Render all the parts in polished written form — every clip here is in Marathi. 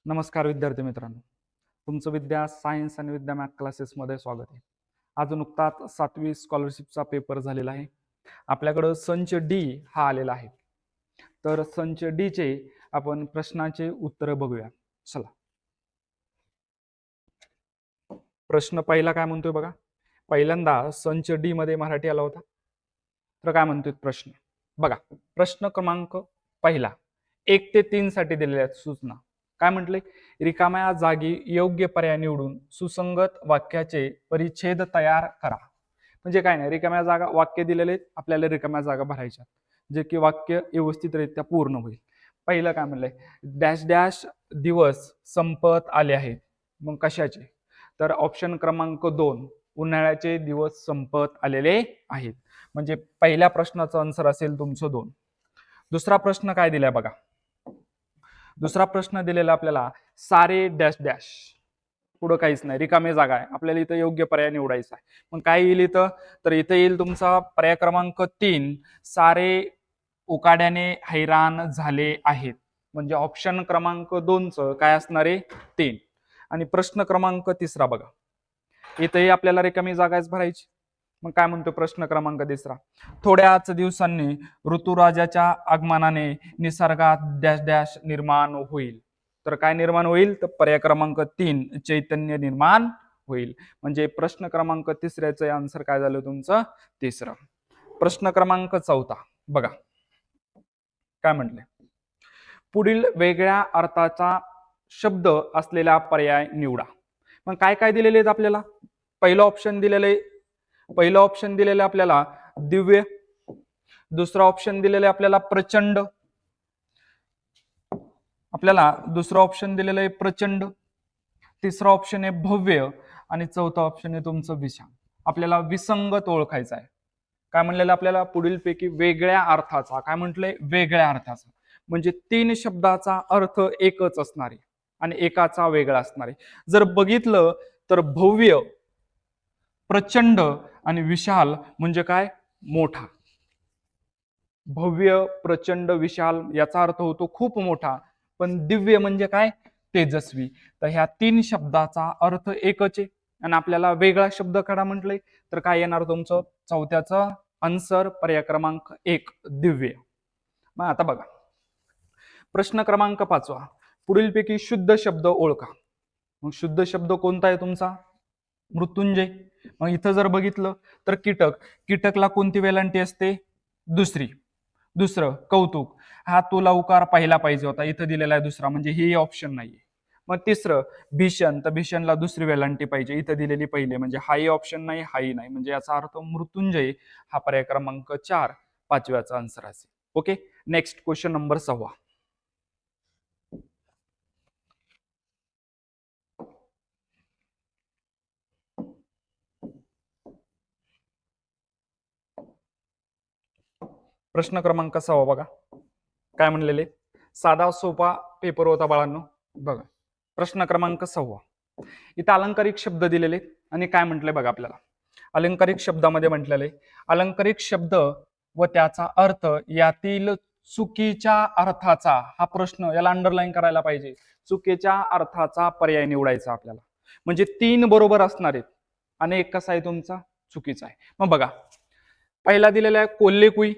नमस्कार विद्यार्थी मित्रांनो, तुमचं विद्या सायन्स आणि विद्या मॅथ क्लासेसमध्ये स्वागत आहे. आज नुकताच 7वी स्कॉलरशिपचा पेपर झालेला आहे. आपल्याकडं संच डी हा आलेला आहे. तर संच डी चे आपण प्रश्नाचे उत्तर बघूया. चला, प्रश्न पहिला काय म्हणतोय बघा. पहिल्यांदा संच डी मध्ये मराठी आला होता. तर काय म्हणतोय प्रश्न बघा. प्रश्न क्रमांक पहिला 1 ते 3 साठी दिलेल्या आहेत सूचना. काय म्हटले? रिकाम्या जागी योग्य पर्याय निवडून सुसंगत वाक्याचे परिच्छेद तयार करा. म्हणजे काय नाही, रिकाम्या जागा वाक्य दिलेले आहेत, आपल्याला रिकाम्या जागा भरायच्या जे की वाक्य व्यवस्थितरित्या पूर्ण होईल. पहिलं काय म्हणलंय? डॅश डॅश दिवस संपत आले आहेत. मग कशाचे? तर ऑप्शन क्रमांक 2 उन्हाळ्याचे दिवस संपत आलेले आहेत. म्हणजे पहिल्या प्रश्नाचं आन्सर असेल तुमचं 2. दुसरा प्रश्न काय दिलाय बघा. दुसरा प्रश्न दिलेला आपल्याला सारे डॅश डॅश. पुढं काहीच नाही, रिकामी जागा आहे, आपल्याला इथं योग्य पर्याय निवडायचा आहे. मग काय येईल इथं? तर इथं येईल तुमचा पर्याय क्रमांक 3 सारे उकाड्याने हैराण झाले आहेत. म्हणजे ऑप्शन क्रमांक 2 च काय असणार आहे? 3. आणि प्रश्न क्रमांक 3 बघा. इथंही आपल्याला रिकामी जागाच भरायची. मग काय म्हणतो प्रश्न क्रमांक 3? थोड्याच दिवसांनी ऋतुराजाच्या आगमनाने निसर्गात डॅश डॅश निर्माण होईल. तर काय निर्माण होईल? तर पर्याय क्रमांक 3 चैतन्य निर्माण होईल. म्हणजे प्रश्न क्रमांक 3चं आन्सर काय झालं तुमचं? 3. प्रश्न क्रमांक 4 बघा. काय म्हटले? पुढील वेगळ्या अर्थाचा शब्द असलेला पर्याय निवडा. मग काय काय दिलेले आहेत आपल्याला? पहिलं ऑप्शन दिलेलं आपल्याला दिव्य. दुसरा ऑप्शन दिलेलं आहे आपल्याला प्रचंड. दुसरा ऑप्शन दिलेलं आहे प्रचंड. तिसरा ऑप्शन आहे भव्य. आणि चौथा ऑप्शन आहे तुमचं विशाल. आपल्याला विसंगत ओळखायचा आहे. काय म्हणलेलं आपल्याला? पुढीलपैकी वेगळ्या अर्थाचा. काय म्हटलंय? वेगळ्या अर्थाचा. म्हणजे 3 शब्दाचा अर्थ एकच असणार आहे आणि एकाचा वेगळा असणार आहे. जर बघितलं तर भव्य, प्रचंड आणि विशाल म्हणजे काय? मोठा. भव्य, प्रचंड, विशाल याचा अर्थ होतो खूप मोठा. पण दिव्य म्हणजे काय? तेजस्वी. तर ह्या 3 शब्दाचा अर्थ एकच आहे आणि आपल्याला वेगळा शब्द काढा म्हटलंय. तर काय येणार तुमचं? चौथ्याचं आन्सर पर्याय क्रमांक 1 दिव्य. मग आता बघा प्रश्न क्रमांक 5. पुढीलपैकी शुद्ध शब्द ओळखा. मग शुद्ध शब्द कोणता आहे तुमचा? मृत्युंजय. मग इथं जर बघितलं तर कीटकला कोणती वेलांटी असते? दुसरी. दुसरं कौतुक, हा तो लवकर पहिला पाहिजे होता, इथं दिलेला आहे दुसरा, म्हणजे हे ऑप्शन नाहीये. मग तिसरं भीषण, तर भीषणला दुसरी वेलांटी पाहिजे, इथं दिलेली पहिले, म्हणजे हाही ऑप्शन नाही, हाही नाही. म्हणजे याचा अर्थ मृत्युंजय हा पर्याय क्रमांक 4 5व्याचा आन्सर असेल. Okay, next question number 6. प्रश्न क्रमांक 6 बघा. काय म्हणलेले? साधा सोपा पेपर होता बाळांनो. बघा प्रश्न क्रमांक 6. इथं अलंकारिक शब्द दिलेले आणि काय म्हटलंय बघा आपल्याला. अलंकारिक शब्दामध्ये म्हटलेले अलंकारिक शब्द व त्याचा अर्थ यातील चुकीच्या अर्थाचा, हा प्रश्न याला अंडरलाईन करायला पाहिजे. चुकीच्या अर्थाचा पर्याय निवडायचा आपल्याला. म्हणजे 3 बरोबर असणार आहेत आणि एक कसा आहे तुमचा? चुकीचा आहे. मग बघा पहिला दिलेला आहे कोल्हेकुई.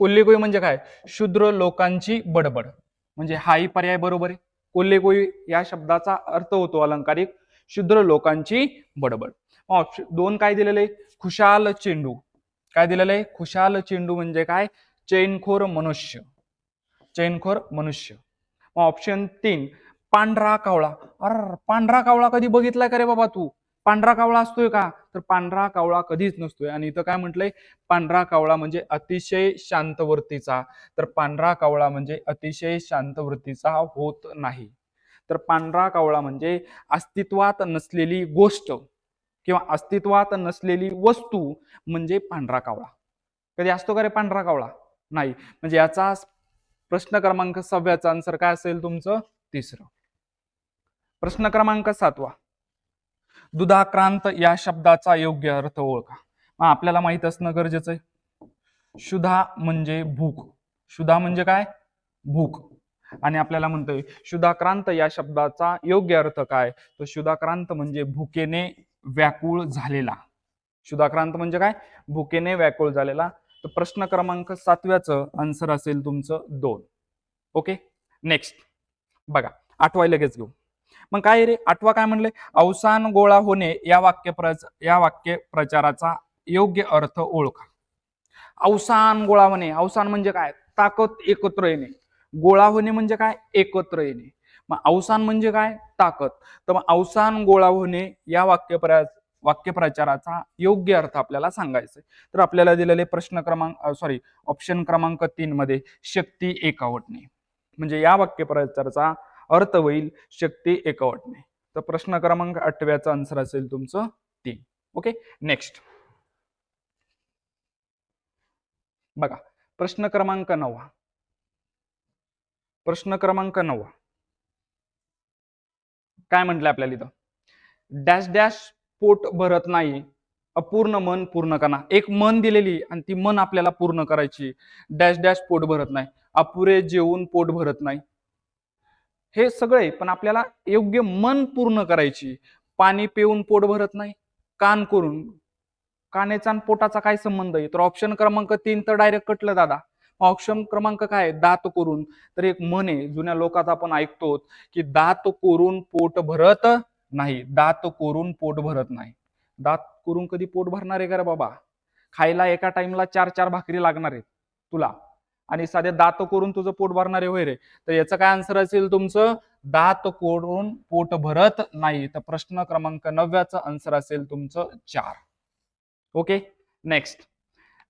कोल्हेकुई म्हणजे काय? शूद्र लोकांची बडबड. म्हणजे हाही पर्याय बरोबर आहे. कोल्हेकुई या शब्दाचा अर्थ होतो अलंकारिक शूद्र लोकांची बडबड. ऑप्शन 2 काय दिलेलं आहे? खुशाल चेंडू. काय दिलेलं आहे? खुशाल चेंडू म्हणजे काय? चैनखोर मनुष्य. चैनखोर मनुष्य. ऑप्शन 3 पांढरा कावळा. अरे पांढरा कावळा कधी बघितलाय का रे बाबा तू? पांढरा कावळा असतोय का? तर पांढरा कावळा कधीच नसतोय. आणि इथं काय म्हटलंय? पांढरा कावळा म्हणजे अतिशय शांत वृत्तीचा. तर पांढरा कावळा म्हणजे अतिशय शांत वृत्तीचा होत नाही. तर पांढरा कावळा म्हणजे अस्तित्वात नसलेली गोष्ट किंवा अस्तित्वात नसलेली वस्तू म्हणजे पांढरा कावळा. कधी असतो का रे पांढरा कावळा? नाही. म्हणजे याचा प्रश्न क्रमांक 6चा आन्सर काय असेल तुमचं? 3. प्रश्न क्रमांक 7. दुधाक्रांत या शब्दाचा योग्य अर्थ ओळखा. आपल्याला माहित असणं गरजेचं आहे. क्षुधा म्हणजे भूक. क्षुधा म्हणजे काय? भूक. आणि आपल्याला म्हणतोय क्षुधाक्रांत या शब्दाचा योग्य अर्थ काय, तर क्षुधाक्रांत म्हणजे भुकेने व्याकुळ झालेला. क्षुधाक्रांत म्हणजे काय, भुकेने व्याकुळ झालेला. तर प्रश्न क्रमांक 7व्याचं आन्सर असेल तुमचं 2. ओके, नेक्स्ट बघा, 8वाय लगेच घेऊ. मग काय रे, 8वा काय म्हणले, अवसान गोळा होणे या वाक्य प्रचाराचा योग्य अर्थ ओळखा. अवसान गोळा होणे, अवसान म्हणजे काय, ताकद एकत्र येणे. गोळा होणे म्हणजे काय, एकत्र येणे. मग अवसान म्हणजे काय, ताकद. तर मग अवसान गोळा होणे या वाक्यप्रचाराचा योग्य अर्थ आपल्याला सांगायचा. तर आपल्याला दिलेले प्रश्न क्रमांक ऑप्शन क्रमांक 3 मध्ये शक्ती एकवटणे, म्हणजे या वाक्यप्रचाराचा अर्थ होईल शक्ती एकवटणे. तर प्रश्न क्रमांक 8व्याचा आन्सर असेल तुमचं 3. ओके, नेक्स्ट बघा, प्रश्न क्रमांक 9. प्रश्न क्रमांक 9 काय म्हटलंय आपल्याला इथं, डॅश डॅश पोट भरत नाही, अपूर्ण मन पूर्ण करा. एक मन दिलेली आणि ती मन आपल्याला पूर्ण करायची. डॅश डॅश पोट भरत नाही, अपुरे जेवून पोट भरत नाही, हे सगळे पण आपल्याला योग्य मन पूर्ण करायची. पाणी पिऊन पोट भरत नाही, कान करून, कानेचा आणि पोटाचा काय संबंध आहे, तर ऑप्शन क्रमांक 3 तर डायरेक्ट कटलं दादा. ऑप्शन क्रमांक काय, दात करून. तर एक म्हण आहे, जुन्या लोकात आपण ऐकतो की दात करून पोट भरत नाही, दात करून पोट भरत नाही. दात करून कधी पोट भरणार आहे का रे बाबा, खायला एका टाइमला 4-4 भाकरी लागणार आहेत तुला, आणि साधे दात करून तुझं पोट भरणार आहे होय रे. तर याचं काय आन्सर असेल तुमचं, दात करून पोट भरत नाही. तर प्रश्न क्रमांक 9चं आन्सर असेल तुमचं 4. ओके, नेक्स्ट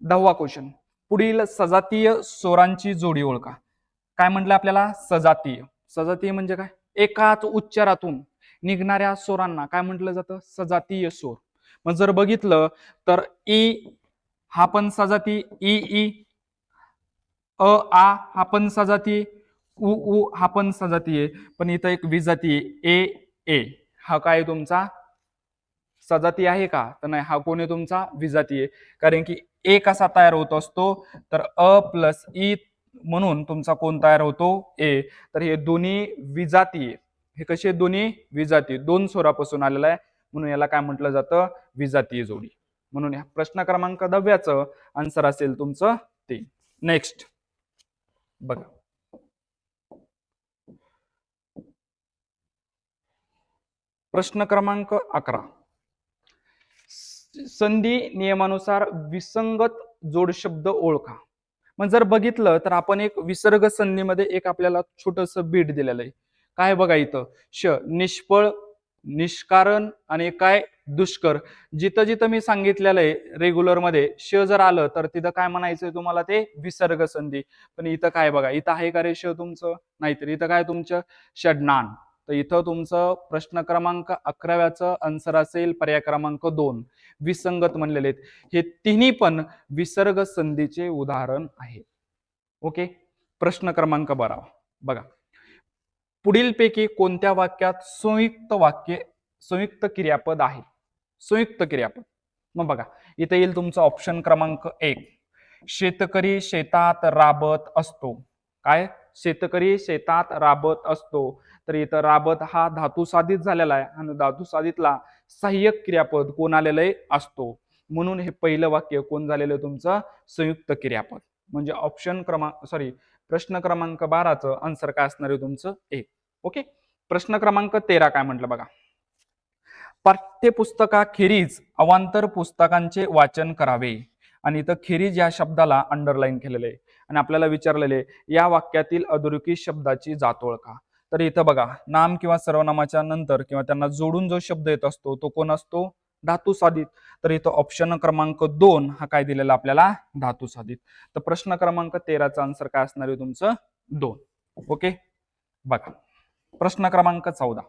10वा क्वेश्चन, पुढील सजातीय स्वरांची जोडी ओळखा. काय म्हटलं आपल्याला, सजातीय. सजातीय म्हणजे काय, एकाच उच्चारातून निघणाऱ्या स्वरांना काय म्हटलं जातं, सजातीय स्वर. मग जर बघितलं तर ई हा पण सजाती, ई ई, अ आ हा पण सजाती, उ उ हा पण सजाती आहे. पण इथं एक विजाती आहे, ए ए, हा काय तुमचा सजाती आहे का, तर नाही, हा कोणी तुमचा विजाती आहे. कारण की ए कसा तयार होत असतो, तर अ प्लस ई म्हणून तुमचा कोण तयार होतो, ए. तर हे दोन्ही विजाती आहे. हे कसे दोन्ही विजाती, दोन स्वरापासून आलेला आहे, म्हणून याला काय म्हटलं जातं, विजातीय जोडी. म्हणून या प्रश्न क्रमांक 10चं आन्सर असेल तुमचं 3. नेक्स्ट बघा, प्रश्न क्रमांक 11, संधी नियमानुसार विसंगत जोडशब्द ओळखा. मग जर बघितलं तर आपण एक विसर्ग संधीमध्ये एक आपल्याला छोटस बीट दिलेलं आहे. काय बघा इथं, निष्फळ, निष्कारण आणि काय दुष्कर. जिथं जिथं मी सांगितलेलं आहे रेग्युलर मध्ये जर आलं तर तिथं काय म्हणायचंय तुम्हाला, ते विसर्ग संधी. पण इथं काय बघा, इथं आहे का रे तुमचं, नाहीतर इथं काय तुमचं षड्णान. तर इथं तुमचं प्रश्न क्रमांक 11चं आन्सर असेल पर्याय क्रमांक 2, विसंगत म्हणलेले आहेत. हे तिन्ही पण विसर्ग संधीचे उदाहरण आहे. ओके, प्रश्न क्रमांक 12 बघा, पुढीलपैकी कोणत्या वाक्यात संयुक्त क्रियापद आहे, संयुक्त क्रियापद. मग बघा, इथे येईल तुमचा ऑप्शन क्रमांक 1, शेतकरी शेतात राबत असतो. काय, शेतकरी शेतात राबत असतो. तर इथं राबत हा धातू साधित झालेला आहे आणि धातू साधितला सहाय्यक क्रियापद कोण आलेलं आहे, असतो. म्हणून हे पहिलं वाक्य कोण झालेलं आहे तुमचं, संयुक्त क्रियापद. म्हणजे ऑप्शन प्रश्न क्रमांक 12चं आन्सर काय असणार आहे तुमचं 1. ओके, प्रश्न क्रमांक 13 काय म्हटलं बघा, पाठ्यपुस्तकाखेरीज अवांतर पुस्तकांचे वाचन करावे. आणि इथं खेरीज या शब्दाला अंडरलाईन केलेलं आहे आणि आपल्याला विचारलेले आहे या वाक्यातील अधोरेखित शब्दाची जात ओळखा. तर इथं बघा, नाम किंवा सर्वनामाच्या नंतर किंवा त्यांना जोडून जो शब्द येत असतो तो कोण असतो, धातू साधित. तर इथं ऑप्शन क्रमांक 2 हा काय दिलेला आपल्याला, धातू साधित. तर प्रश्न क्रमांक 13चा आन्सर काय असणार आहे तुमचं 2. ओके, बघा प्रश्न क्रमांक 14,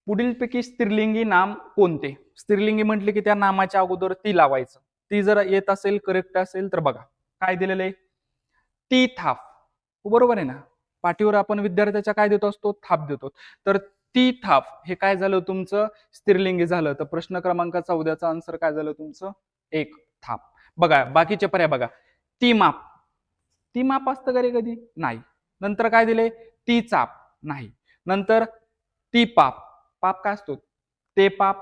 पुढीलपैकी स्त्रीलिंगी नाम कोणते. स्त्रीलिंगी म्हटले की त्या नामाच्या अगोदर ती लावायचं. ती जर येत असेल, करेक्ट असेल तर बघा काय दिलेलं आहे, ती थाप. बरोबर आहे ना, पाठीवर आपण विद्यार्थ्याच्या काय देतो असतो, थाप देतो. तर ती थाप हे काय झालं तुमचं, स्त्रीलिंगी झालं. तर प्रश्न क्रमांक 14चा आन्सर काय झालं तुमचं, 1 थाप. बघा बाकीचे पर्याय बघा, ती माप, ती माप असतं का रे कधी? नाही. नंतर काय दिले? ती चाप, नाही. नंतर ती पाप, पाप काय असतो? ते पाप,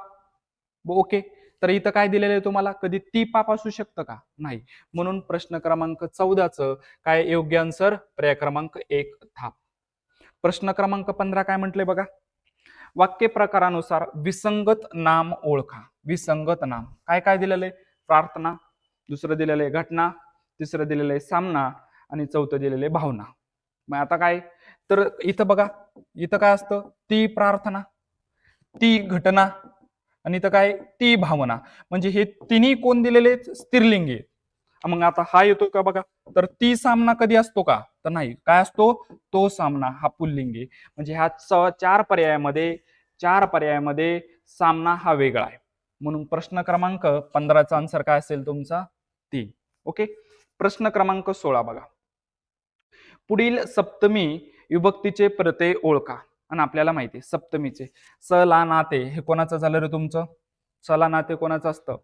ओके. तर इथं काय दिलेलं आहे तुम्हाला? कधी ती पाप असू शकतं का? नाही. म्हणून प्रश्न क्रमांक 14चं काय योग्य आन्सर? पर्याय क्रमांक 1 थाप. प्रश्न क्रमांक 15 काय म्हटले बघा? वाक्य प्रकारानुसार विसंगत नाम ओळखा. विसंगत नाम काय काय दिलेलं आहे? प्रार्थना, दुसरं दिलेलं आहे घटना, तिसरं दिलेलं आहे सामना आणि चौथं दिलेलं आहे भावना. मग आता काय? तर इथं बघा, इथं काय असतं? ती प्रार्थना, ती घटना आणि इथं काय? ती भावना. म्हणजे हे तिन्ही कोण दिलेले? स्त्रीलिंगी. मग आता हा येतो का बघा? तर ती सामना कधी असतो का? तर नाही. काय असतो? तो सामना हा पुल्लिंगी. म्हणजे ह्या चार पर्यायामध्ये सामना हा वेगळा आहे. म्हणून प्रश्न क्रमांक 15चा आन्सर काय असेल तुमचा? 3. ओके. प्रश्न क्रमांक 16 बघा. पुढील सप्तमी विभक्तीचे प्रत्यय ओळखा. आणि आपल्याला माहिती आहे सप्तमीचे स ला नाते हे कोणाचं झालं रे तुमचं? स ला नाते कोणाचं असतं?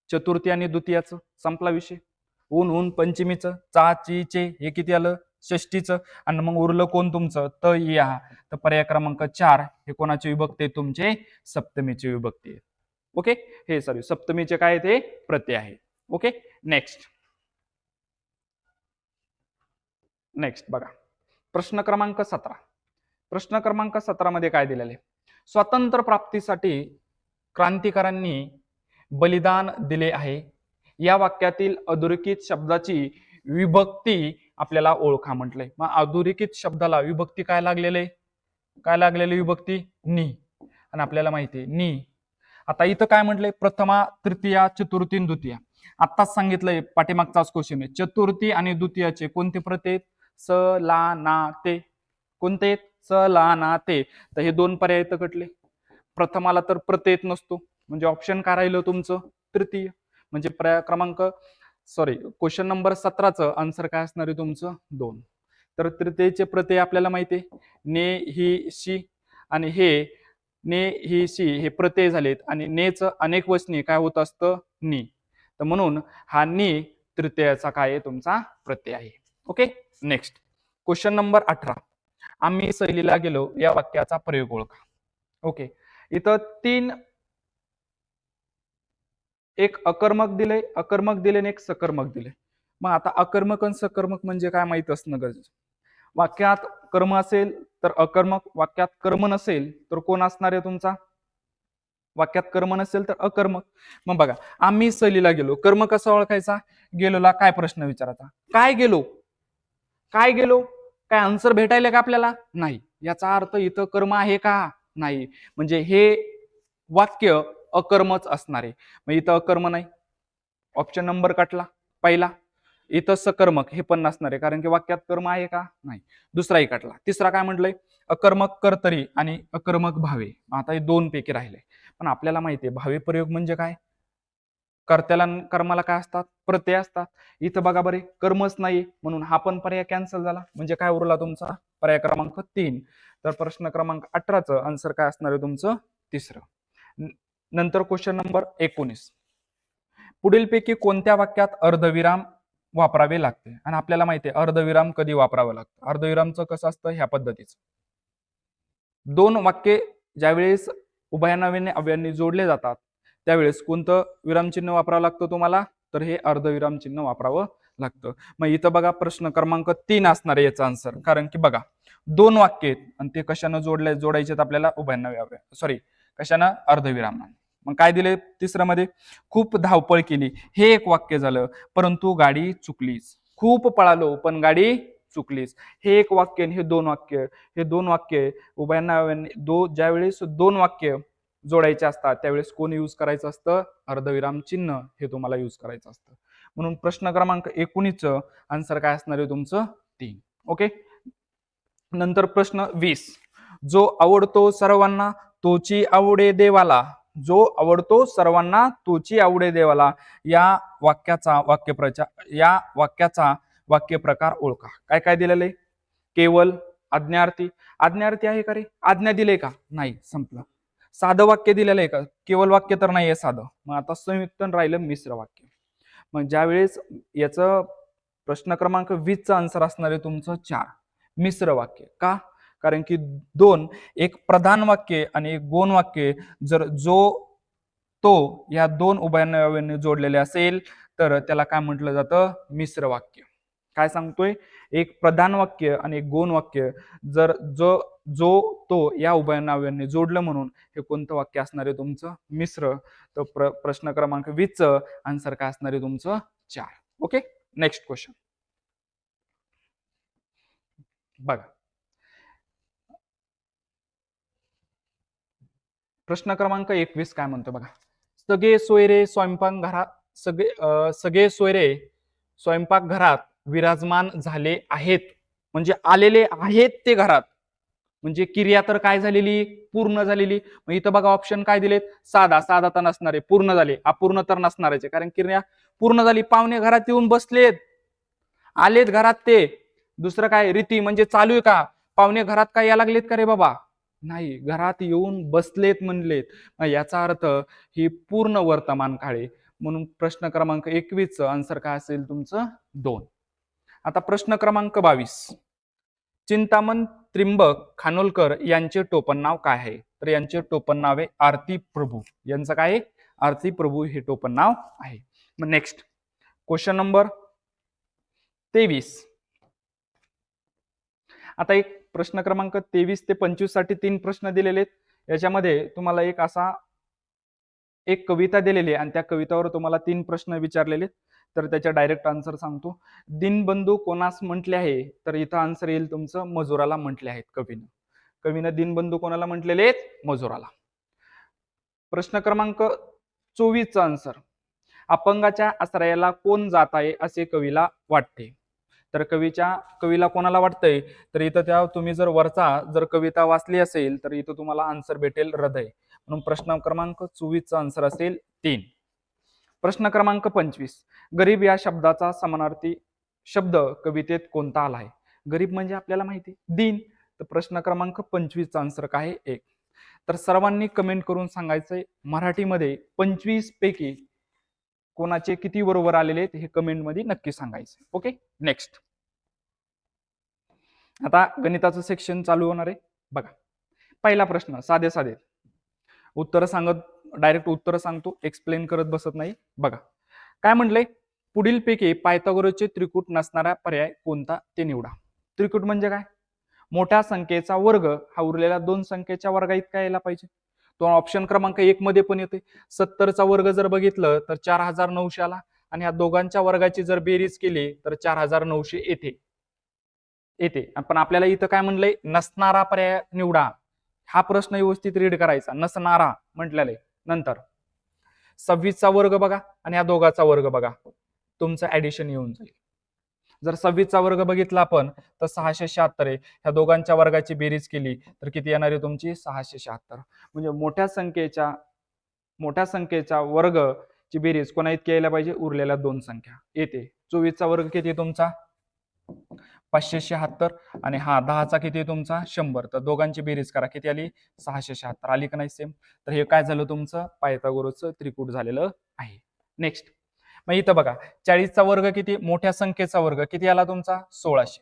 चतुर्थी आणि द्वितीयाचं, संपला विषय. ऊन ऊन पंचमीचं, चा ची चे हे किती आलं? षष्टीचं. आणि मग उरलं कोण तुमचं? त या. तर पर्याय क्रमांक 4 हे कोणाची विभक्ती आहे? तुमचे सप्तमीची विभक्ती आहे. ओके. हे सॉरी सप्तमीचे काय ते प्रत्यय आहे. ओके. नेक्स्ट बघा. प्रश्न क्रमांक 17. प्रश्न क्रमांक 17 मध्ये काय दिलेलं आहे? स्वातंत्र्य प्राप्तीसाठी क्रांतिकारांनी बलिदान दिले आहे. या वाक्यातील अधोरेखित शब्दाची विभक्ती आपल्याला ओळखा म्हटलंय. मग अधोरेखित शब्दाला विभक्ती काय लागलेले? काय लागलेली विभक्ती? नी. आणि आपल्याला माहिती आहे नी. आता इथं काय म्हटलंय? प्रथमा, तृतीया, चतुर्थी, द्वितीया. आत्ताच सांगितलंय, पाठीमागचाच क्वेश्चन आहे. चतुर्थी आणि द्वितीयाचे कोणते प्रत्यय? स ला ना ते. कोणते आहेत? स ला ना ते. तर हे दोन पर्याय इथं कटले. प्रथमाला तर प्रत्यय येत नसतो, म्हणजे ऑप्शन काय राहिलं तुमचं? तृतीय. म्हणजे पर्याय क्रमांक क्वेश्चन नंबर 17चं आन्सर काय असणार आहे तुमचं? 2. तर तृतीयचे प्रत्यय आपल्याला माहिती आहे ने, ही, शी. आणि हे ने, ही, शी हे प्रत्यय झालेत आणि नेचं अनेक वचनी काय होत असतं? नी. तर म्हणून हा नी तृतीयाचा काय आहे? तुमचा प्रत्यय आहे. ओके. Next question number 18. आम्ही सहलीला गेलो या वाक्याचा प्रयोग ओळखा. ओके. इथं 3 एक अकर्मक दिले, आणि एक सकर्मक दिले. मग आता अकर्मक आणि सकर्मक म्हणजे काय माहित असणं गरजेचं. वाक्यात कर्म असेल तर अकर्मक, वाक्यात कर्म नसेल तर कोण असणार आहे तुमचा? वाक्यात कर्म नसेल तर अकर्मक. मग बघा, आम्ही सहलीला गेलो, कर्म कसा ओळखायचा? गेलोला काय प्रश्न विचारायचा? काय गेलो? काय गेलो? काय आन्सर भेटायला का आपल्याला? नाही. याचा अर्थ इथं कर्म आहे का? नाही. म्हणजे हे वाक्य अकर्मच असणार आहे. मग इथं अकर्म नाही, ऑप्शन नंबर कटला पहिला. इथं सकर्मक हे पण नसणार आहे, कारण की वाक्यात कर्म आहे का? नाही. दुसराही कटला. तिसरा काय म्हटलंय? अकर्मक कर्तरी आणि अकर्मक भावे. आता हे 2 पैकी राहिले. पण आपल्याला माहिती आहे भावे प्रयोग म्हणजे काय? कर्त्याला कर्माला काय असतात? प्रत्यय असतात. इथं बघा बरे कर्मच नाही, म्हणून हा पण पर्याय कॅन्सल झाला. म्हणजे काय उरला तुमचा? पर्याय क्रमांक 3. तर प्रश्न क्रमांक 18चं आन्सर काय असणार आहे तुमचं? तिसरं. नंतर क्वेश्चन नंबर 19. पुढीलपैकी कोणत्या वाक्यात अर्धविराम वापरावे लागते? आणि आपल्याला माहिती आहे अर्धविराम कधी वापरावं लागतं. अर्धविरामचं कसं असतं? ह्या पद्धतीचं. 2 वाक्ये ज्यावेळेस उभयनाव्याने अव्ययांनी जोडले जातात त्यावेळेस कोणतं विरामचिन्ह वापरावं लागतं तुम्हाला? तर हे अर्धविरामचिन्ह वापरावं लागतं. मग इथं बघा प्रश्न क्रमांक 3 असणार आहे याचा आन्सर. कारण की बघा 2 वाक्य आहेत आणि ते कशानं जोडायचे आपल्याला? उभयनाव्य कशानं? अर्धविरामानं. मग काय दिले तिसरं मध्ये? खूप धावपळ केली, हे एक वाक्य झालं. परंतु गाडी चुकलीच. खूप पळालो पण गाडी चुकलीच, हे एक वाक्य. हे 2 वाक्य. हे 2 वाक्य उभयनाव्याने ज्यावेळेस 2 वाक्य जोडायचे असतात त्यावेळेस कोण यूज करायचं असतं? अर्धविराम चिन्ह हे तुम्हाला यूज करायचं असतं. म्हणून प्रश्न क्रमांक 19चं आन्सर काय असणार आहे तुमचं? 3. ओके. नंतर प्रश्न 20. जो आवडतो सर्वांना तोची आवडे देवाला. जो आवडतो सर्वांना तोची आवडे देवाला या वाक्याचा वाक्यप्रकार ओळखा. काय काय दिलेलं आहे? केवल, आज्ञार्थी. आज्ञार्थी आहे का रे? आज्ञा दिले का? नाही. संपलं. साधं वाक्य दिलेलं आहे का? केवळ वाक्य तर नाहीये साधं. मग आता संयुक्त राहिलं मिश्र वाक्य. मग ज्यावेळेस याचं प्रश्न क्रमांक 20 चा आन्सर असणार आहे तुमचं 4 मिश्र वाक्य. का? कारण की दोन एक प्रधान वाक्य आणि एक गौण वाक्य जर जो तो या दोन उभयनाव्यांनी जोडलेले असेल तर त्याला काय म्हटलं जातं? मिश्र वाक्य. काय सांगतोय? एक प्रधान वाक्य आणि एक गौण वाक्य जर जो तो या उभयनाव्यांनी जोडलं म्हणून हे कोणतं वाक्य असणार आहे तुमचं? मिश्र. तर प्रश्न क्रमांक 20 चं आन्सर काय असणार आहे तुमचं? 4. ओके, नेक्स्ट क्वेश्चन बघा. प्रश्न क्रमांक 21 काय म्हणतो बघा. सगळे सोयरे स्वयंपाकघरात सगळे सोयरे स्वयंपाकघरात विराजमान झाले आहेत. म्हणजे आलेले आहेत ते घरात. म्हणजे क्रिया तर काय झालेली? पूर्ण झालेली. मग इथं बघा ऑप्शन काय दिलेत? साधा तर नसणार आहे, पूर्ण झाले. अपूर्ण तर नसणारच आहे, कारण क्रिया पूर्ण झाली. पाहुणे घरात येऊन बसलेत, आलेत घरात ते. दुसरं काय? रीती म्हणजे चालू आहे का? पाहुणे घरात काय यायला लागलेत का रे बाबा? नाही, घरात येऊन बसलेत म्हणलेत. याचा अर्थ ही पूर्ण वर्तमान काळ आहे. म्हणून प्रश्न क्रमांक 21 चं आन्सर काय असेल तुमचं? 2. आता प्रश्न क्रमांक 22. चिंतामण त्रिंबक खानोलकर यांचे टोपण नाव काय आहे? तर यांचे टोपण नाव आहे आरती प्रभू. यांचं काय आहे? आरती प्रभू हे टोपण नाव आहे. मग नेक्स्ट क्वेश्चन नंबर 23. आता एक प्रश्न क्रमांक 23 ते 25 साठी 3 प्रश्न दिलेले आहेत. याच्यामध्ये तुम्हाला एक कविता दिलेली आहे आणि त्या कवितावर तुम्हाला 3 प्रश्न विचारलेले. तर त्याच्या डायरेक्ट आन्सर सांगतो. दिनबंधू कोणास म्हटले आहे? तर इथं आन्सर येईल तुमचं मजुराला म्हटले आहेत कवीनं दिनबंधू कोणाला म्हटलेले आहेत? मजुराला. प्रश्न क्रमांक 24 चा आन्सर. अपंगाच्या आश्रयाला कोण जात आहे असे कवीला वाटते? तर कवीला कोणाला वाटतंय? तर इथं तुम्ही जर वरचा कविता वाचली असेल तर इथं तुम्हाला आन्सर भेटेल हृदय. म्हणून प्रश्न क्रमांक 24 चा आन्सर असेल 3. प्रश्न क्रमांक 25. गरीब या शब्दाचा समानार्थी शब्द कवितेत कोणता आला आहे? गरीब म्हणजे आपल्याला माहिती दिन. तर प्रश्न क्रमांक 25 चा आन्सर काय आहे? 1. तर सर्वांनी कमेंट करून सांगायचंय मराठीमध्ये 25 पैकी कोणाचे किती बरोबर आलेले आहेत हे कमेंट मध्ये नक्की सांगायचं. Okay, next. आता गणिताचं सेक्शन चालू होणार आहे. बघा, पहिला प्रश्न साधे उत्तर सांगत डायरेक्ट उत्तर सांगतो, एक्सप्लेन करत बसत नाही. बघा काय म्हटलंय? पुढीलपैकी पायथागोरसचे त्रिकूट नसणारा पर्याय कोणता ते निवडा. त्रिकूट म्हणजे काय? मोठ्या संख्येचा वर्ग हा उरलेल्या 2 संख्येच्या वर्गा इतका यायला पाहिजे. तो ऑप्शन क्रमांक 1 मध्ये पण येते. 70चा वर्ग जर बघितलं तर 4900 आला आणि ह्या दोघांच्या वर्गाची जर बेरीज केली तर 4900 येते. पण आपल्याला इथं काय म्हणलंय? नसणारा पर्याय निवडा. हा प्रश्न व्यवस्थित रीड करायचा. नसणारा म्हटलेला आहे. नंतर 26चा वर्ग बघा आणि या दोघाचा वर्ग बघा, तुमचं ऍडिशन येऊन जाईल. जर 26चा वर्ग बघितला आपण तर 676 आहे. ह्या दोघांच्या वर्गाची बेरीज केली तर किती येणार आहे तुमची? 676. म्हणजे मोठ्या संख्येचा वर्ग ची बेरीज कोणा इतकी यायला पाहिजे? उरलेल्या 2 संख्या येते. 24चा वर्ग किती तुमचा? 576 आणि हा 10चा किती तुमचा? 100. तर दोघांची बेरीज करा, किती आली? 676 आली का नाही? सेम. तर हे काय झालं तुमचं? पायथागोरसचं त्रिकूट झालेलं आहे. नेक्स्ट. मग इथं बघा 40चा वर्ग किती? मोठ्या संख्येचा वर्ग किती आला तुमचा? 1600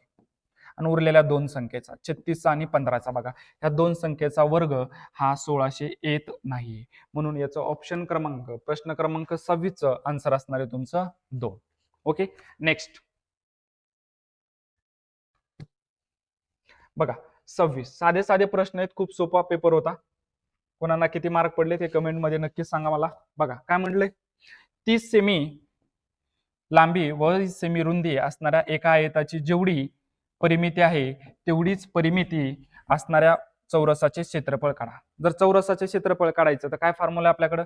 आणि उरलेल्या 2 संख्येचा 36चा आणि 15चा बघा, ह्या 2 संख्येचा वर्ग हा 1600 येत नाही. म्हणून याचं ऑप्शन क्रमांक प्रश्न क्रमांक 26 आन्सर असणार आहे तुमचं 2. Okay, next. बघा 26 साधे प्रश्न आहेत. खूप सोपा पेपर होता. कोणाला किती मार्क पडले ते कमेंट मध्ये नक्कीच सांगा मला. बघा काय म्हटलंय? 30 सेमी लांबी व सेमी रुंदी असणाऱ्या एका आयताची जेवढी परिमिती आहे तेवढीच परिमिती असणाऱ्या चौरसाचे क्षेत्रफळ काढा. जर चौरसाचे क्षेत्रफळ काढायचं तर काय फॉर्म्युला आपल्याकडे?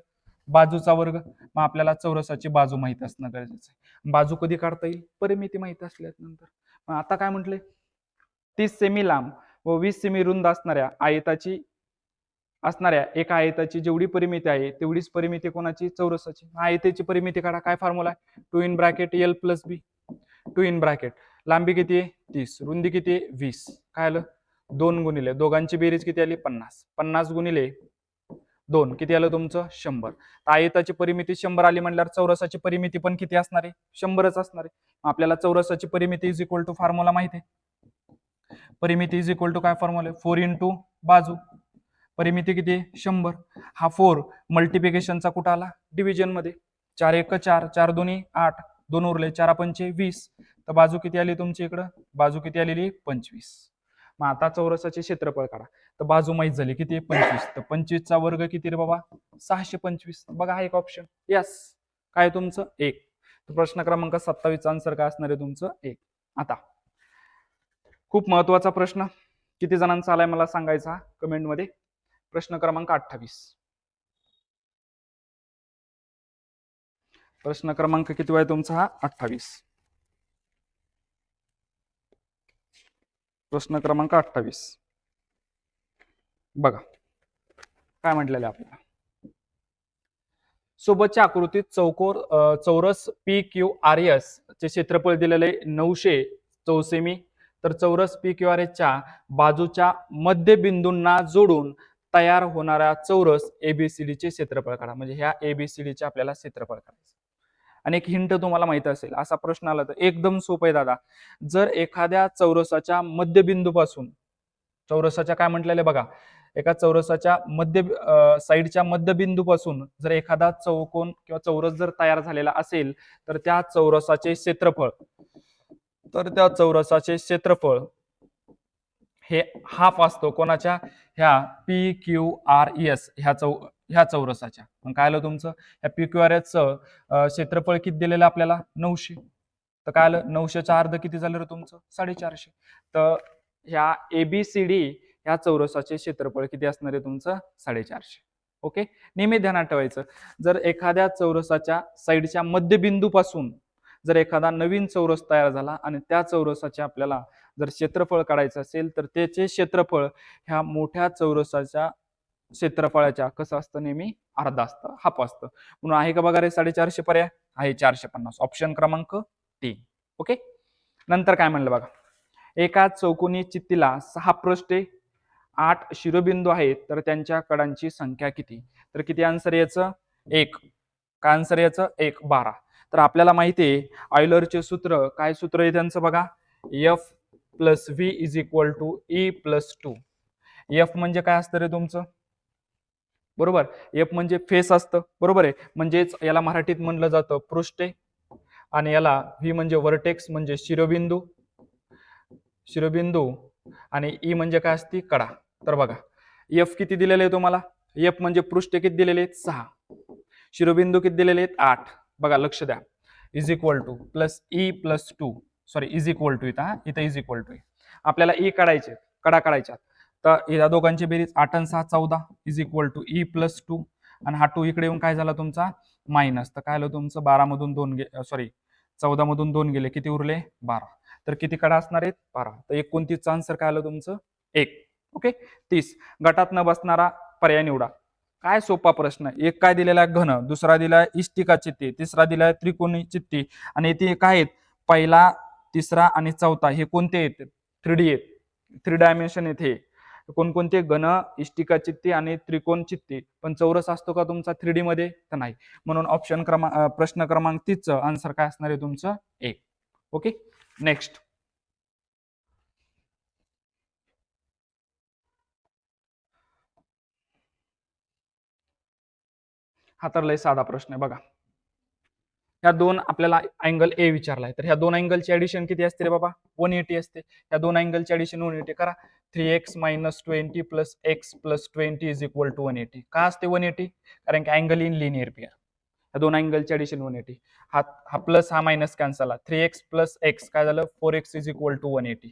बाजूचा वर्ग. मग आपल्याला चौरसाची बाजू माहिती असणं गरजेचं आहे. बाजू कधी काढता येईल? परिमिती माहिती असल्यानंतर. मग आता काय म्हटलंय? 30 सेमी लांब व 20 सेमी रुंद असणाऱ्या एका आयताची जेवढी परिमिती आहे तेवढीच परिमिती कोणाची? चौरसाची. आयताची परिमिती काढा. काय फॉर्म्युला आहे? 2 in bracket L + B. 2 in bracket लांबी किती आहे? 30, रुंदी किती आहे? 20. काय आलं? 2 गुणिले दोघांची बेरीज किती आली? 50. 50 गुणिले 2 किती आलं तुमचं 100. तर आयताची परिमिती 100 आली म्हणल्यावर चौरसाची परिमिती पण किती असणार आहे 100च असणार आहे. आपल्याला चौरसाची परिमिती इज इक्वल टू फॉर्म्युला माहिती आहे. परिमिती इज इक्वल टू काय फॉर्म्युला आहे 4 इंटू बाजू, परिमिती किती 100. हा 4 मल्टिप्लिकेशनचा कुठं आला डिव्हिजन मध्ये, 4 1 4, 4 2 8, 2 उरले 4 5 20. तर बाजू किती आली तुमची इकडं, बाजू किती आलेली 25. मग आता चौरसाचे क्षेत्रफळ काढा. तर बाजू माहीत झाली किती 25. तर 25 चा वर्ग किती रे बाबा 625. बघा हा एक ऑप्शन यस. काय तुमचं 1. तर प्रश्न क्रमांक 27 चा आन्सर काय असणार आहे तुमचं 1. आता खूप महत्वाचा प्रश्न, किती जणांचा आलाय मला सांगायचा कमेंट मध्ये. प्रश्न क्रमांक 28. प्रश्न क्रमांक किती आहे तुमचा हा 28. प्रश्न क्रमांक 28 बघा काय म्हटलेलं आहे आपल्याला. सोबतच्या आकृतीत चौरस पी क्यू आर एस चे क्षेत्रफळ दिलेले 900 चौसेमी. तर चौरस पी क्यू आर एस च्या बाजूच्या मध्यबिंदूंना जोडून तयार होणाऱ्या चौरस एबीसीडी चे क्षेत्रफळ काढा. म्हणजे ह्या एबीसीडी चे आपल्याला क्षेत्रफळ काढायचं. आणि एक हिंट तुम्हाला माहित असेल, असा प्रश्न आला तर एकदम सोपं आहे दादा. जर एखाद्या चौरसाच्या मध्यबिंदूपासून, चौरसाच्या काय म्हटलेलं बघा, एका चौरसाच्या साईडच्या मध्यबिंदूपासून जर एखादा चौकोन किंवा चौरस जर तयार झालेला असेल तर त्या चौरसाचे क्षेत्रफळ हे हाफ असतो कोणाच्या, ह्या पी क्यू आर एस ह्या चौरसाच्या. मग काय आलं तुमचं, ह्या पी क्यू आर एस चं क्षेत्रफळ किती दिलेलं आपल्याला 900. तर काय आलं 900चा अर्ध किती झालं रे तुमचं 450. तर ह्या एबीसीडी ह्या चौरसाचे क्षेत्रफळ किती असणार आहे तुमचं 450. ओके, नेहमी ध्यानात ठेवायचं, जर एखाद्या चौरसाच्या साईडच्या मध्यबिंदूपासून जर एखादा नवीन चौरस तयार झाला आणि त्या चौरसाचे आपल्याला जर क्षेत्रफळ काढायचं असेल तर त्याचे क्षेत्रफळ ह्या मोठ्या चौरसाच्या क्षेत्रफळाच्या कसं असतं नेहमी अर्धा असतं, हाफ असतं. म्हणून आहे का बघा रे 450 पर्याय आहे 450, ऑप्शन क्रमांक 3. ओके, नंतर काय म्हणलं बघा, एका चौकोनी चित्तीला 6 पृष्ठे 8 शिरोबिंदू आहेत तर त्यांच्या कडांची संख्या किती. तर किती आन्सर याचं 1. काय आन्सर याचं 1 12. तर आपल्याला माहिती आहे ऑयलरचे सूत्र, काय सूत्र आहे त्यांचं बघा, F plus V is equal to E plus 2. F म्हणजे काय असतं रे तुमचं, बरोबर, एफ म्हणजे फेस असतं, बरोबर आहे, म्हणजेच याला मराठीत म्हणलं जातं पृष्ठे. आणि याला व्ही म्हणजे वर्टेक्स म्हणजे शिरोबिंदू आणि ई म्हणजे काय असते कडा. तर बघा एफ किती दिलेले आहे तुम्हाला, एफ म्हणजे पृष्ठे किती दिलेले आहेत 6, शिरोबिंदू किती दिलेले आहेत 8. बघा लक्ष द्या, is equal to plus E plus 2, sorry is equal to इथं इज इक्वल टू. आपल्याला ई काढायचे, कडा काढायच्या. तर या दोघांची बेरीज 8 आणि 6 14 is equal to E plus 2. आणि हा 2 इकडे येऊन काय झाला तुमचा मायनस. तर काय आलं तुमचं 12 मधून 2 सॉरी 14 मधून 2 गेले, किती उरले 12. तर किती कडा असणार आहेत 12. तर 29चा आन्सर काय आलं तुमचं 1. ओके, 30 गटात न बसणारा पर्याय निवडा. काय सोपा प्रश्न, एक काय दिलेला आहे घन, दुसरा दिलाय इष्टिका चित्ती, तिसरा दिलाय त्रिकोणी चित्ती, आणि ते काय आहेत पहिला, तिसरा आणि चौथा हे कोणते आहेत 3D आहेत, 3 डायमेन्शन आहेत. हे कोणकोणते घन, इष्टिका चित्ती आणि त्रिकोण चित्ती. पण चौरस असतो का तुमचा 3D मध्ये, तर नाही. म्हणून ऑप्शन प्रश्न क्रमांक 30 चं आन्सर काय असणार आहे तुमचं 1. Okay, next. हा तर लय साधा प्रश्न आहे बघा. ह्या दोन आपल्याला अँगल ए विचारलाय, तर ह्या दोन अँगलची ऍडिशन किती असते रे बाबा 180 असते. ह्या दोन अँगलची ऍडिशन 180 करा. 3x minus 20 plus X plus 20 is equal to 180. का असते 180, कारण की अँगल इन लिनियर पेअर. ह्या दोन अँगलची ऍडिशन 180. हा प्लस हा मायनस कॅन्सल आला, 3x प्लस एक्स काय झालं 4x इज इक्वल टू 180.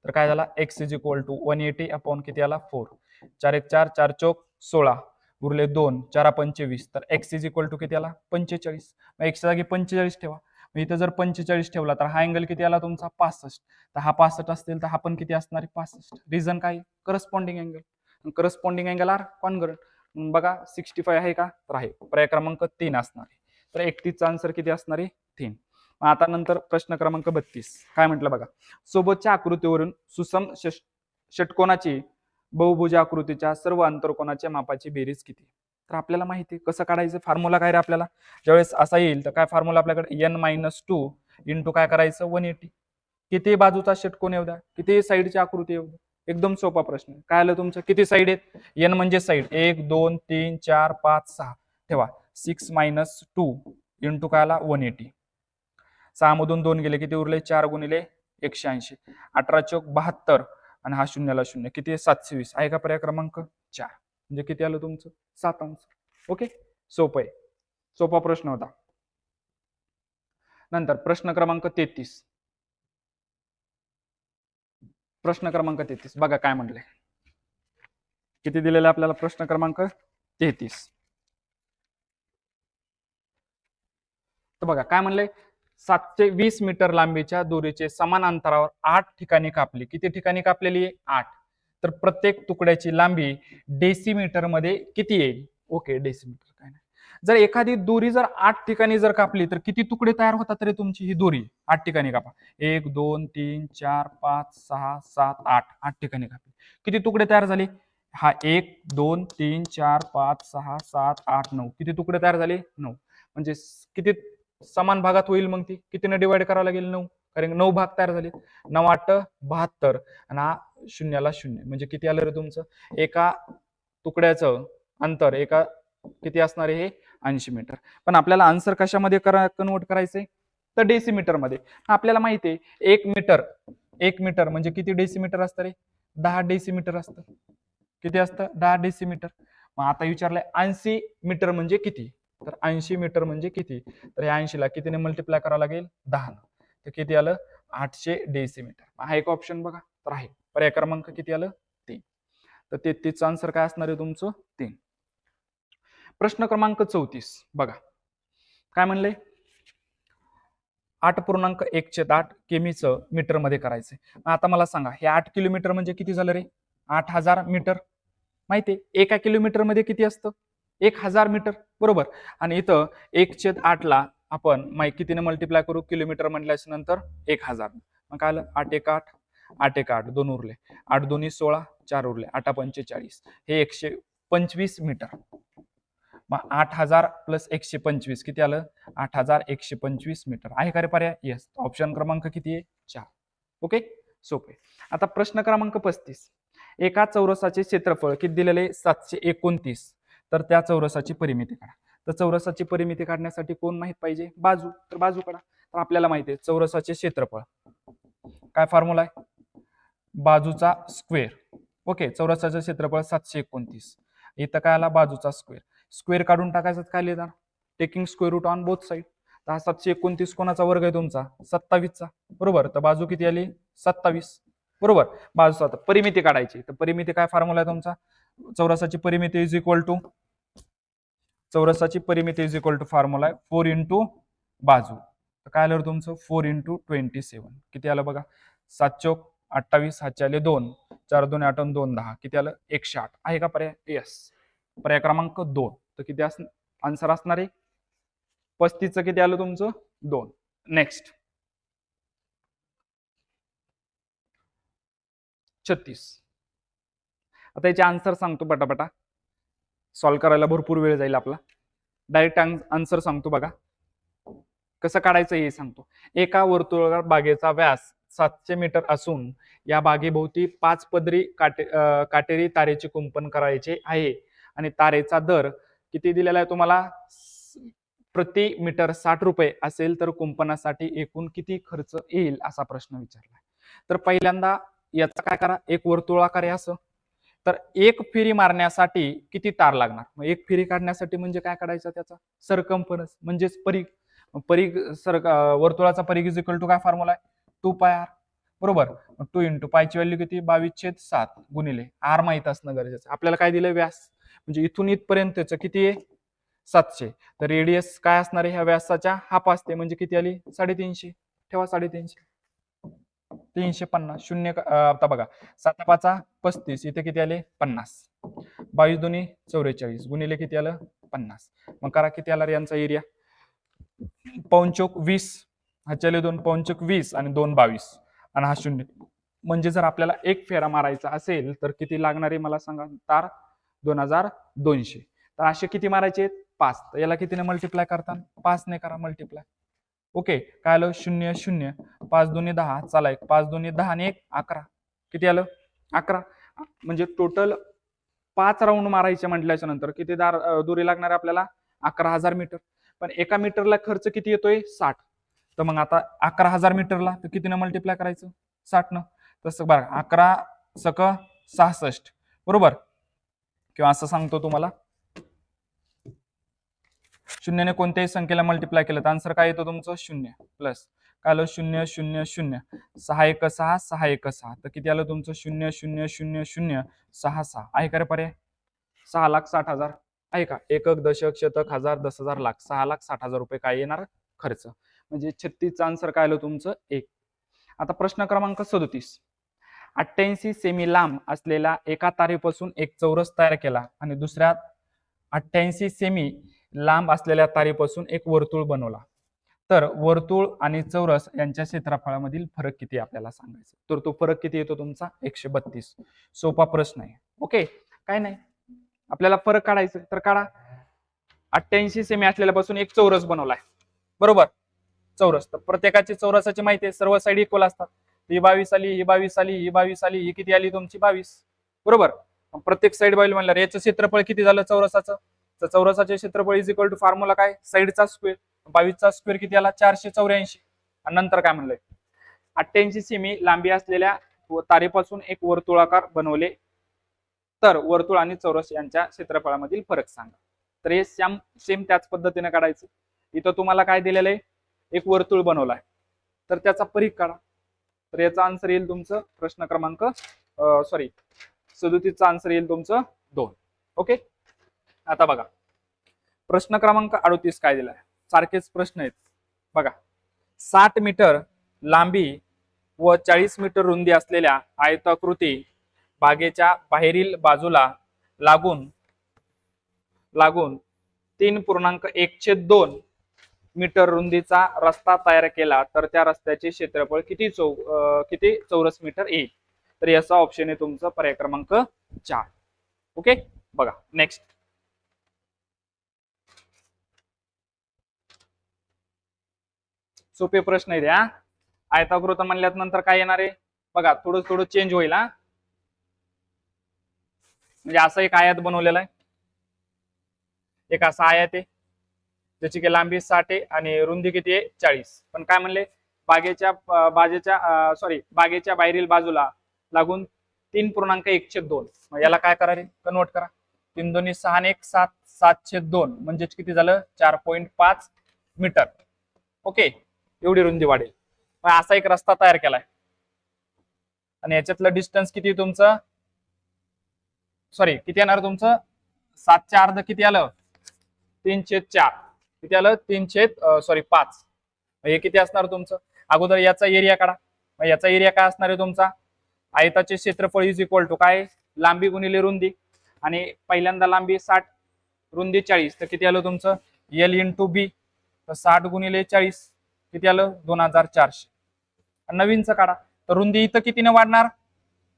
तर काय झाला x is equal to 180 upon किती आला 4. 4 1 4, 4 चौक 16, उरले 2, 4 25. तर x इज इक्वल टू किती आला 45. मग x जागी 45 ठेवा. मग इथं जर 45 ठेवला तर हा अँगल किती आला तुमचा 65. तर हा 65 असतील तर हा पण किती असणार आहे 65. रिझन काय, corresponding angle, corresponding angle are congruent. बघा 65 आहे का, तर आहे, पर्याय क्रमांक 3 असणार आहे. तर 31चा आन्सर किती असणार आहे 3. आता नंतर प्रश्न क्रमांक 32 काय म्हटलं बघा, सोबतच्या आकृतीवरून सुसम षटकोनाची बहुभुज आकृतीच्या सर्व अंतरकोनाच्या मापाची बेरीज किती. तर आपल्याला माहिती आहे कसं काढायचं. फॉर्म्युला काय रे आपल्याला ज्यावेळेस असा येईल तर काय फॉर्म्युला आपल्याकडे n-2 इंटू काय करायचं 180. किती बाजूचा षटकोन येऊ द्या, किती साईडची आकृती येऊ द्या. एकदम सोपा प्रश्न. काय आलं तुमचं, किती साईड आहेत? n म्हणजे साईड 1 2 3 4 5 6 ठेवा. 6-2 इंटू काय आला 180. 6 मधून 2 गेले किती उरले 4 गुणिले 180. 18 चौक 72 आणि हा शून्याला शून्य किती 720 आहे का पर्याय क्रमांक 4. म्हणजे किती आलं तुमचं 7 आन्सर. ओके, सोपं आहे, सोपा प्रश्न होता. नंतर प्रश्न क्रमांक 33. प्रश्न क्रमांक 33 बघा काय म्हणले. किती दिलेला आपल्याला प्रश्न क्रमांक 33. तर बघा काय म्हणले, 720 मीटर लांबीच्या दोरीचे समान अंतरावर 8 ठिकाणी कापली. किती ठिकाणी कापलेली आहे 8. तर प्रत्येक तुकड्याची लांबी डेसिमीटर मध्ये किती येईल. ओके, डेसिमीटर काय नाही. जर एखादी दोरी जर 8 ठिकाणी जर कापली तर किती तुकडे तयार होतात तरी तुमची ही दोरी 8 ठिकाणी कापा. 1 2 3 4 5 6 7 8 8 ठिकाणी कापली. किती तुकडे तयार झाले. हा 1 2 3 4 5 6 7 8 9 किती तुकडे तयार झाले 9. म्हणजे किती समान भागात होईल मग ती कितीने डिवाइड करावं लागेल 9. कारण 9 भाग तयार झाले. 9-8 72 आणि हा शून्याला शून्य म्हणजे किती आलं रे तुमचं. एका तुकड्याचं अंतर एका किती असणार आहे हे 80 मीटर. पण आपल्याला आन्सर कशामध्ये कन्वर्ट करायचंय तर डेसिमीटर मध्ये. आपल्याला माहिती आहे 1 मीटर म्हणजे किती डेसिमीटर असतं रे 10 डेसिमीटर असतं. किती असतं 10 डेसिमीटर. मग आता विचारलंय 80 मीटर म्हणजे किती. तर 80 मीटर म्हणजे किती. तर या 80 ला कितीने मल्टिप्लाय करावं लागेल 10. तर किती आलं 800 डेसिमीटर. हा एक ऑप्शन बघा तर आहे. पर्याय क्रमांक किती आलं 3. तर 33 आन्सर काय असणार आहे तुमचं 3. प्रश्न क्रमांक 34 बघा काय म्हणले. 8.1/8 किमीचं मीटर मध्ये करायचंय. आता मला सांगा हे 8 किलोमीटर म्हणजे किती झालं रे 8000 मीटर. माहितीये एका किलोमीटर मध्ये किती असतं 1000 मीटर बरोबर. आणि इथं 1/8 ला आपण कितीने मल्टिप्लाय करू किलोमीटर म्हटल्याच्या नंतर 1000. मग काय आलं 8-1-8 8-1-8 2 उरले 8-2 16 4 उरले 8-45 हे 125 मीटर. मग 8000 प्लस 125 किती आलं 8125 मीटर. आहे का रे पर्याय. येस, ऑप्शन क्रमांक किती आहे 4. ओके, सोपे. आता प्रश्न क्रमांक 35. एका चौरसाचे क्षेत्रफळ किती दिलेले 729. तर त्या चौरसाची परिमिती काढा. तर चौरसाची परिमिती काढण्यासाठी कोण माहित पाहिजे बाजू. तर बाजू काढा. तर आपल्याला माहिती आहे चौरसाचे क्षेत्रफळ काय फॉर्म्युला आहे बाजूचा स्क्वेअर. ओके, चौरसाचे क्षेत्रफळ 729. इथं काय आला बाजूचा स्क्वेअर. स्क्वेअर काढून टाकायचं काय लिहिणार taking square root on both side. तर हा 729 कोणाचा वर्ग आहे तुमचा 27चा बरोबर. तर बाजू किती आली 27 बरोबर. बाजूचा आता परिमिती काढायची. तर परिमिती काय फॉर्म्युला आहे तुमचा चौरसाची परिमिती इज इक्वल टू फॉर्म्युला आहे 4 इंटू बाजू. तर काय आलं तुमचं 4 इंटू 27 किती आलं बघा 7 चौक 28 हातचे आले 2 4 2 8 2 10 किती आलं 108. आहे का पर्याय. येस, पर्याय क्रमांक 2. तर किती आन्सर असणार आहे 35चं किती आलं तुमचं 2. नेक्स्ट 36. आता याचे आन्सर सांगतो पटापटा. सॉल्व्ह करायला भरपूर वेळ जाईल आपला. डायरेक्ट आन्सर सांगतो बघा कसं काढायचं हे सांगतो. एका वर्तुळाकार बागेचा व्यास 700 मीटर असून या बागेभोवती 5 पदरी काटेरी तारेचे कुंपण करायचे आहे आणि तारेचा दर किती दिलेला आहे तुम्हाला प्रति मीटर 60 रुपये असेल तर कुंपणासाठी एकूण किती खर्च येईल असा प्रश्न विचारला. तर पहिल्यांदा याचा काय करा एक वर्तुळाकार आहे असं. तर एक फेरी मारण्यासाठी किती तार लागणार. मग एक फेरी काढण्यासाठी म्हणजे काय काढायचं त्याचा सरकमफरन्स म्हणजेच परिघ. परिघ वर्तुळाचा परिघ इज इक्वल टू काय फॉर्म्युला आहे 2πr बरोबर. 2 इंटू पायची व्हॅल्यू किती 22/7 गुणिले आर माहित असणं गरजेचं. आपल्याला काय दिलंय व्यास म्हणजे इथून इथपर्यंतच किती आहे 700. तर रेडियस काय असणार आहे ह्या व्यासाच्या हाफ असते म्हणजे किती आली 350. ठेवा 350 350 शून्य आता बघा 7-5 35 इथे किती आले 50 22 2 44 गुणिले किती आलं 50. मग करा किती आला रे यांचा एरिया पाऊणचोक 20 ह्याच्याले 2 पाऊणचोक 20 आणि 2 22 आणि हा 0. म्हणजे जर आपल्याला एक फेरा मारायचा असेल तर किती लागणार आहे मला सांगा तार 2200. तर असे किती मारायचे आहेत 5. तर याला कितीने मल्टिप्लाय करता 5 ने करा मल्टिप्लाय. ओके, काय आलं 0 0 5 2 10. चला 1 5 2 10 आणि 1 11. किती आलं 11. म्हणजे टोटल 5 राऊंड मारायचे म्हटल्याच्या नंतर किती दुरी लागणार आहे आपल्याला 11,000 मीटर. पण एका मीटरला खर्च किती येतोय 60. तर मग आता 11,000 मीटरला तर कितीनं मल्टिप्लाय करायचं 60 न. तसं बघा 11 सक 66 बरोबर. किंवा असं सांगतो तुम्हाला, शून्याने कोणत्याही संख्येला मल्टिप्लाय केलं तर आन्सर काय येतो तुमचं 0 प्लस काय आलं 0 0 0 6 1 6 6 1 6. तर किती आलं तुमचं 0 0 0 0 6 6. आहे का रे पर्याय 6,60,000 आहे का. एकक दशक शतक हजार 10,000 लाख 6,60,000 रुपये काय येणार खर्च. म्हणजे 36चा आन्सर काय आलं तुमचं 1. आता प्रश्न क्रमांक 37. 88 सेमी लांब असलेल्या एका तारेपासून एक चौरस तयार केला आणि दुसऱ्या 88 सेमी लांब असलेल्या तारेपासून एक वर्तुळ बनवला. तर वर्तुळ आणि चौरस यांच्या क्षेत्रफळामधील फरक किती आपल्याला सांगायचं. तर तो फरक किती येतो तुमचा 132. सोपा प्रश्न आहे. ओके, काय नाही आपल्याला फरक काढायचा तर काढा. 88 सेमी असलेल्यापासून एक चौरस बनवलाय बरोबर. चौरस तर प्रत्येकाची चौरसाची माहिती आहे, सर्व साईड इक्वल असतात. ही 22 आली, ही 22 आली, ही 22 आली, ही किती आली तुमची 22 बरोबर. प्रत्येक साईड बाजू म्हणल्यावर याचं क्षेत्रफळ किती झालं चौरसाचं. तर चौरसाचे क्षेत्रफळ इज इक्वल टू फॉर्म्युला काय साईडचा स्क्वेअर. 22चा स्क्वेअर किती आला 484. आणि नंतर काय म्हणलंय 88 सेमी लांबी असलेल्या तारेपासून एक वर्तुळाकार बनवले तर वर्तुळ आणि चौरस यांच्या क्षेत्रफळामधील फरक सांगा. तर हे सेम त्याच पद्धतीने काढायचं. इथं तुम्हाला काय दिलेलं आहे एक वर्तुळ बनवलाय तर त्याचा परिघ काढा. तर याचा आन्सर येईल तुमचं प्रश्न क्रमांक 37चा आन्सर येईल तुमचं 2. ओके, आता बघा प्रश्न क्रमांक 38 काय दिलाय. सारखेच प्रश्न आहेत बघा. 60 मीटर लांबी व 40 मीटर रुंदी असलेल्या आयताकृती बागेच्या बाहेरील बाजूला लागून 3.1/2 मीटर रुंदीचा रस्ता तयार केला तर त्या रस्त्याचे क्षेत्रफळ किती चौरस मीटर येईल. तर याचा ऑप्शन आहे तुमचा पर्याय क्रमांक 4. ओके, बघा नेक्स्ट. सोपे प्रश्न आहे द्या. आयताकृत म्हणल्यात नंतर काय येणार आहे बघा. थोडं थोडं चेंज होईल हा. म्हणजे असं एक आयात बनवलेला आहे. एक असा आयात आहे ज्याची की लांबी 60 आहे आणि रुंदी किती आहे 40. पण काय म्हणले बागेच्या बाहेरील बाजूला लागून 3.1/2. मग याला काय करा रे कन्वर्ट करा. 3 2 6 आणि 1 7 7/2 म्हणजे किती झालं 4.5 मीटर. ओके, एवढी रुंदी वाढेल. मग असा एक रस्ता तयार केलाय आणि याच्यातलं डिस्टन्स किती तुमचं किती येणार तुमचं 7च्या अर्ध किती आलं 3/4. किती आलं 5. हे किती असणार तुमचं. अगोदर याचा एरिया काढा. मग याचा एरिया काय असणार आहे तुमचा आयताचे क्षेत्रफळ इज इक्वल टू काय लांबी गुणिले रुंदी. आणि पहिल्यांदा लांबी 60 रुंदी 40 तर किती आलं तुमचं L इंटू बी. तर 60 गुणिले 40 किती आलं 2400. नवीनचं काढा. तर रुंदी इथं कितीने वाढणार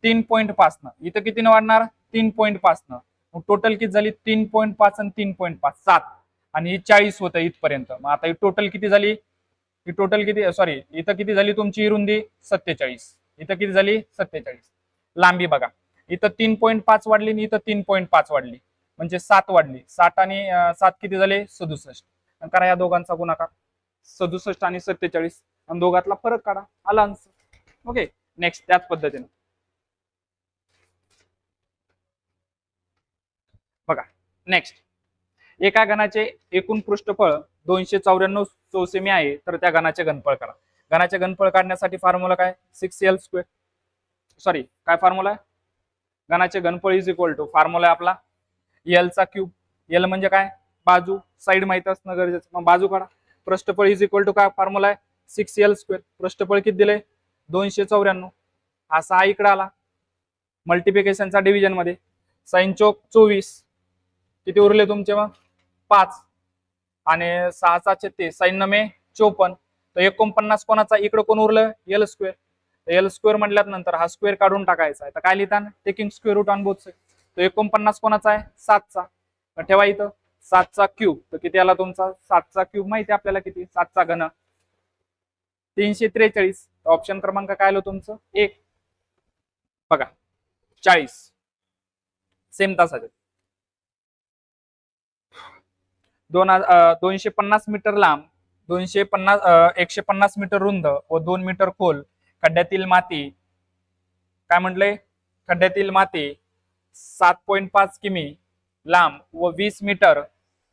3.5 न. इथं कितीने वाढणार 3.5 न. मग टोटल किती झाली 3.5 आणि 3.5 7 आणि ही 40 होतं इथपर्यंत. मग आता ही टोटल किती झाली ही टोटल किती इथं किती झाली तुमची ही रुंदी 47. इथं किती झाली 47. लांबी बघा इथं 3.5 वाढली आणि इथं 3.5 वाढली म्हणजे 7 वाढली. 60 आणि 7 किती झाले 67. करा या दोघांचा गुणाकार 67 आणि 47 आणि दोघातला फरक काढा आला आन्सर. ओके, नेक्स्ट त्याच पद्धतीने बघा. नेक्स्ट एका घनाचे एकूण पृष्ठफळ 294 चौसेमी आहे तर त्या घनाचे घनफळ करा. घनाचे घनफळ काढण्यासाठी फॉर्म्युला काय 6L². काय फॉर्म्युला आहे घनाचे घनफळ इज इक्वल टू फॉर्म्युला आहे आपला L चा क्यूब. L म्हणजे काय बाजू साईड माहित असणं गरजेचं. मग बाजू काढा. पृष्ठफळ इज इक्वल टू काय फॉर्म्युला आहे 6L². पृष्ठफळ किती दिले 294. हा 6 इकडे आला मल्टिप्लिकेशनचा डिव्हिजन मध्ये. साइन चौक 24 किती उरले तुमचे मग 5 आणि 6 साइन नमे 54. तर 49 कोणाचा इकडे कोण उरलं L². L² म्हटल्यानंतर हा स्क्वेअर काढून टाकायचा आहे. तर काय लिहिता taking square root on both side. तर 49 कोणाचा आहे 7चा. तर ठेवा इथं 7चा क्यूब, तर किती आला तुमचा 7चा क्यूब माहिती आपल्याला किती 7चा घन 343. ऑप्शन क्रमांक काय आलं तुमचं 1. बघा 40 सेम तासाचे 250 मीटर लांब 150 मीटर रुंद व 2 मीटर खोल खड्ड्यातील माती काय म्हटलंय खड्ड्यातील माती 7.5 किमी लांब व 20 मीटर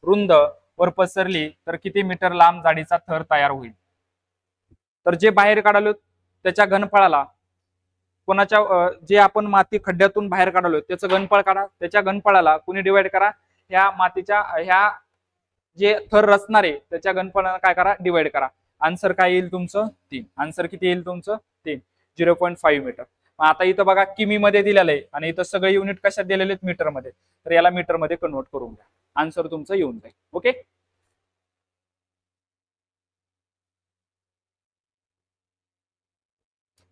रुंद वर पसरली तर किती मीटर लांब जाडीचा थर तयार होईल. तर जे बाहेर काढालो त्याच्या घनफळाला कोणाच्या जे आपण माती खड्ड्यातून बाहेर काढालो त्याचं घनफळ काढा, त्याच्या घनफळाला कुणी डिवाइड करा, ह्या मातीच्या ह्या जे थर रचणारे त्याच्या घनफळाला काय करा डिवाइड करा. आन्सर काय येईल तुमचं 3. आन्सर किती येईल तुमचं 3 0.5 मीटर. आता इथं बघा किमी मध्ये दिलेलं आहे आणि इथं सगळे युनिट कशात दिलेले आहेत मीटर मध्ये, तर याला मीटर मध्ये कन्वर्ट करून घ्या. आन्सर तुमचं येऊन जाईल. ओके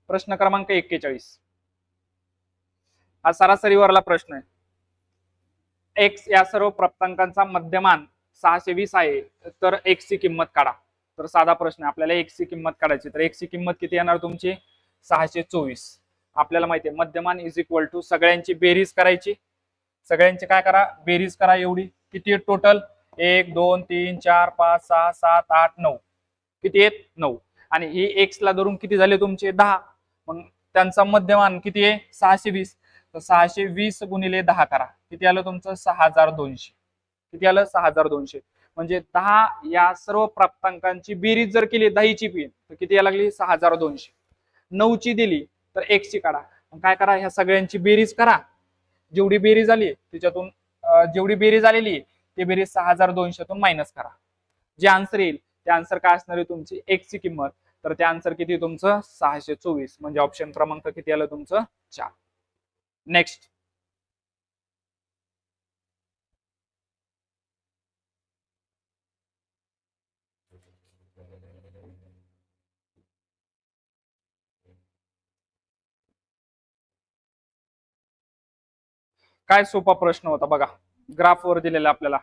प्रश्न क्रमांक 41 हा सरासरीवरला प्रश्न आहे. एक्स या सर्व प्राप्तांकांचा मध्यमान 620 आहे तर एक्स ची किंमत काढा. तर साधा प्रश्न आपल्याला एक्स ची किंमत काढायची, तर एक्स ची किंमत किती येणार तुमची 624. आपल्याला माहिती आहे मध्यमान इज इक्वल टू सगळ्यांची बेरीज करायची, सगळ्यांची काय करा बेरीज करा. एवढी किती टोटल 1 2 3 4 5 6 7 8 9 किती आहेत 9 आणि ही एक्स ला धरून किती झाले तुमचे 10. मग त्यांचा मध्यमान किती आहे 620, तर 620 गुणिले 10 करा किती आलं तुमचं 6200. किती आलं 6200. म्हणजे 10 या सर्व प्राप्तांकांची बेरीज जर केली 10 ची पी तर किती यायला लागली 6200. 9 ची दिली तर x ची काढा. काय करा ह्या सगळ्यांची बेरीज करा, जेवढी बेरीज आली त्याच्यातून जेवढी बेरीज आलेली ती बेरीज 6200 तून मायनस करा. जे आन्सर येईल ते आन्सर काय असणार आहे तुमची x ची किंमत, तर ते आन्सर किती तुमचं 624. म्हणजे ऑप्शन क्रमांक किती आलं तुमचं 4. नेक्स्ट काय सोपा प्रश्न होता बघा, ग्राफ वर दिलेला आपल्याला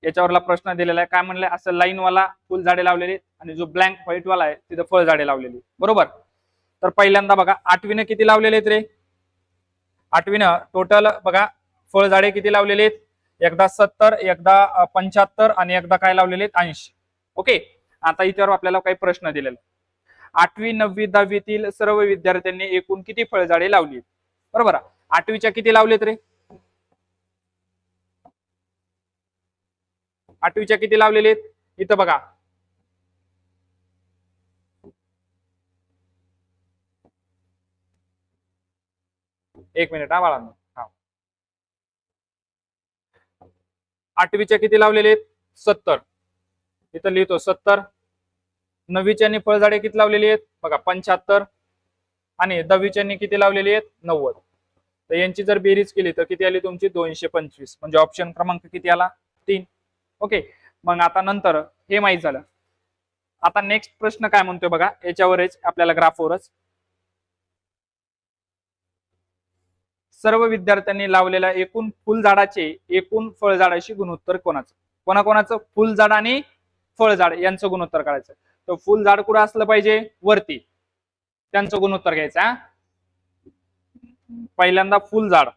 याच्यावरला प्रश्न दिलेला आहे. काय म्हणलंय असं लाईन वाला फुल झाडे लावलेली आणि जो ब्लँक व्हाईट वाला आहे तिथे फळ झाडे लावलेली बरोबर. तर पहिल्यांदा बघा 8वीने किती लावलेले आहेत रे, 8वीनं टोटल बघा फळ झाडे किती लावलेले आहेत, एकदा 70 एकदा 75 आणि एकदा काय लावलेले आहेत 80. ओके आता याच्यावर आपल्याला काही प्रश्न दिलेला 8वी 9वी 10वीतील सर्व विद्यार्थ्यांनी एकूण किती फळझाडे लावली बरोबर. 8वीच्या किती लावलेत रे, 8वीच्या किती लावलेले आहेत इथं बघा एक मिनिट हा बाळांनो. 8वीच्या किती लावलेले आहेत 70, इथं लिहितो 70. 9वीच्या फळझाडे किती लावलेली आहेत बघा 75 आणि 10वीच्या किती लावलेली आहेत 90. तर यांची जर बेरीज केली तर किती आली तुमची 225. म्हणजे ऑप्शन क्रमांक किती आला 3. ओके मग आता नंतर हे माहित झालं. आता नेक्स्ट प्रश्न काय म्हणतोय बघा याच्यावरच आपल्याला ग्राफवरच सर्व विद्यार्थ्यांनी लावलेल्या एकूण फुलझाडाचे एकूण फळझाडाशी गुणोत्तर कोणाचं, कोणाकोणाचं फुलझाड आणि फळझाड यांचं गुणोत्तर काढायचं. तर फुलझाड कुठं असलं पाहिजे वरती, त्यांचं गुणोत्तर घ्यायचं. पहिल्यांदा फुलझाड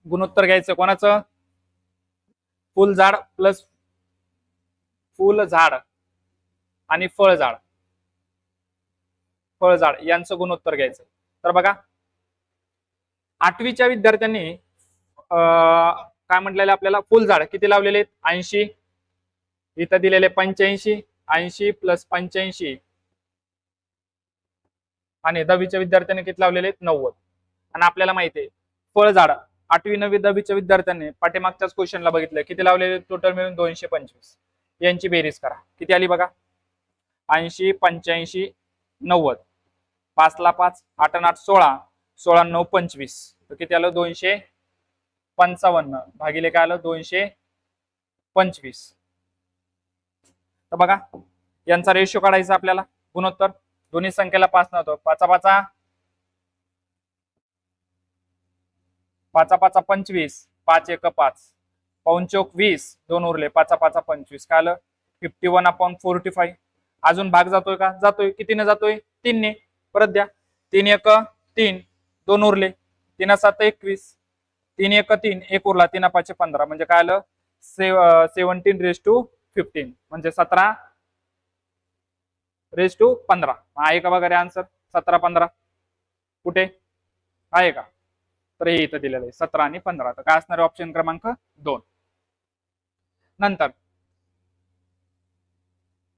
गुणोत्तर घ्यायचं कोणाचं फुलझाड प्लस फुलझाड आणि फळझाड, फळझाड यांचं गुणोत्तर घ्यायचं. तर बघा 8वीच्या विद्यार्थ्यांनी काय म्हटलेलं आपल्याला फुलझाड किती लावलेले आहेत 80, इथं दिलेले 85, 80 प्लस 85 आणि 10वीच्या विद्यार्थ्यांनी किती लावलेले आहेत 90. आणि आपल्याला माहिती आहे फळझाड 8वी 9वी 10वीच्या विद्यार्थ्यांनी पाठीमागच्याच क्वेश्चनला बघितलं किती लावलेले टोटल मिळून 225. यांची बेरीज करा किती आली बघा 80 85 90. 5 ला 5 8 आणि 8 16, 16 9 25 तर किती आलं 255 भागिले काय आलं 225. तर बघा यांचा रेशो काढायचा आपल्याला गुणोत्तर. दोन्ही संख्येला 5 नव्हतं 5 5 5 5 25 5 एक 5, पाऊण चौक 20, 2 उरले, 5 5 25, काय आलं 51/45. अजून भाग जातोय का? जातोय. कितीने जातोय? 3 ने. परत द्या. 3 एक 3, 2 उरले, 3 7 21, 3 एक 3, 1 उरला, 3 5 15, म्हणजे काय आलं 17/15, म्हणजे 17/15. आहे का वगैरे आन्सर? 17-15 कुठे आहे का? तर हे इथं दिलेलं आहे 17 आणि 15. तर काय असणार ऑप्शन क्रमांक 2. नंतर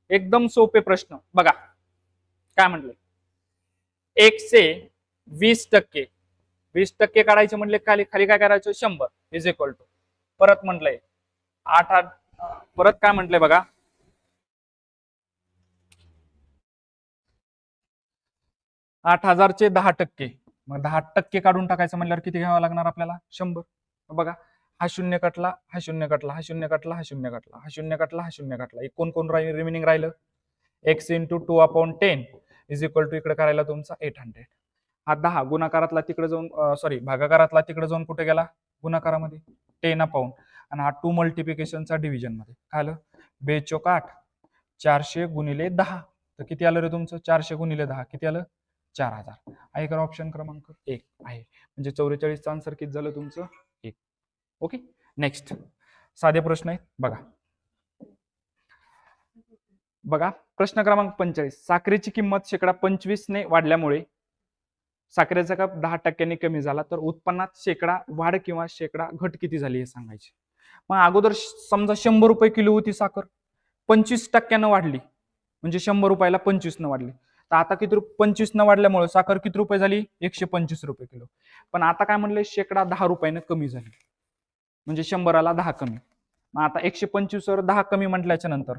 एकदम सोपे प्रश्न बघा, काय म्हटले? 1/20, 20% काढायचे म्हटले खाली खाली काय करायचं? 100 इज इक्वल टू, परत म्हटलंय 8 परत काय म्हटलंय बघा, 8,000चे 10%. मग 10% काढून टाकायचं म्हटल्यावर किती घ्यावं लागणार आपल्याला? 100. बघा, हा शून्य कटला, हा शून्य कटला, हा शून्य कटला, हा शून्य कटला, हा शून्य कटला, हा शून्य कटला. एक कोण कोण रिमेनिंग राहिलं? x × 2/10 इज इक्वल टू इकडे करायला तुमचा 800. हा 10 गुणाकारातला तिकडे जाऊन सॉरी भागाकारातला तिकडे जाऊन कुठे गेला? गुणाकारामध्ये 10/, आणि हा 2 मल्टिप्लिकेशनचा डिव्हिजन मध्ये. काय आलं? 2 चौक 8, 400 गुणिले 10. तर किती आलं रे तुमचं? 400 गुणिले 10 किती आलं? 4000. आहे का ऑप्शन क्रमांक 1 आहे. म्हणजे 44चं आन्सर किती झालं तुमचं? 1. ओके, नेक्स्ट साधे प्रश्न आहेत बघा. बघा प्रश्न क्रमांक 45. साखरेची किंमत 25% ने वाढल्यामुळे साखरेचा कप 10% कमी झाला, तर उत्पन्नात शेकडा वाढ किंवा शेकडा घट किती झाली हे सांगायचे. मग अगोदर समजा 100 रुपये किलो होती साखर, 25% वाढली, म्हणजे 100 रुपयाला 25 न वाढली. तर आता किती 25 न वाढल्यामुळे साखर किती रुपये झाली? 125 रुपये किलो. पण आता काय म्हणले? शेकडा 10 रुपयानं कमी झाली, म्हणजे 100ला 10 कमी. मग आता 125 वर 10 कमी म्हटल्याच्या नंतर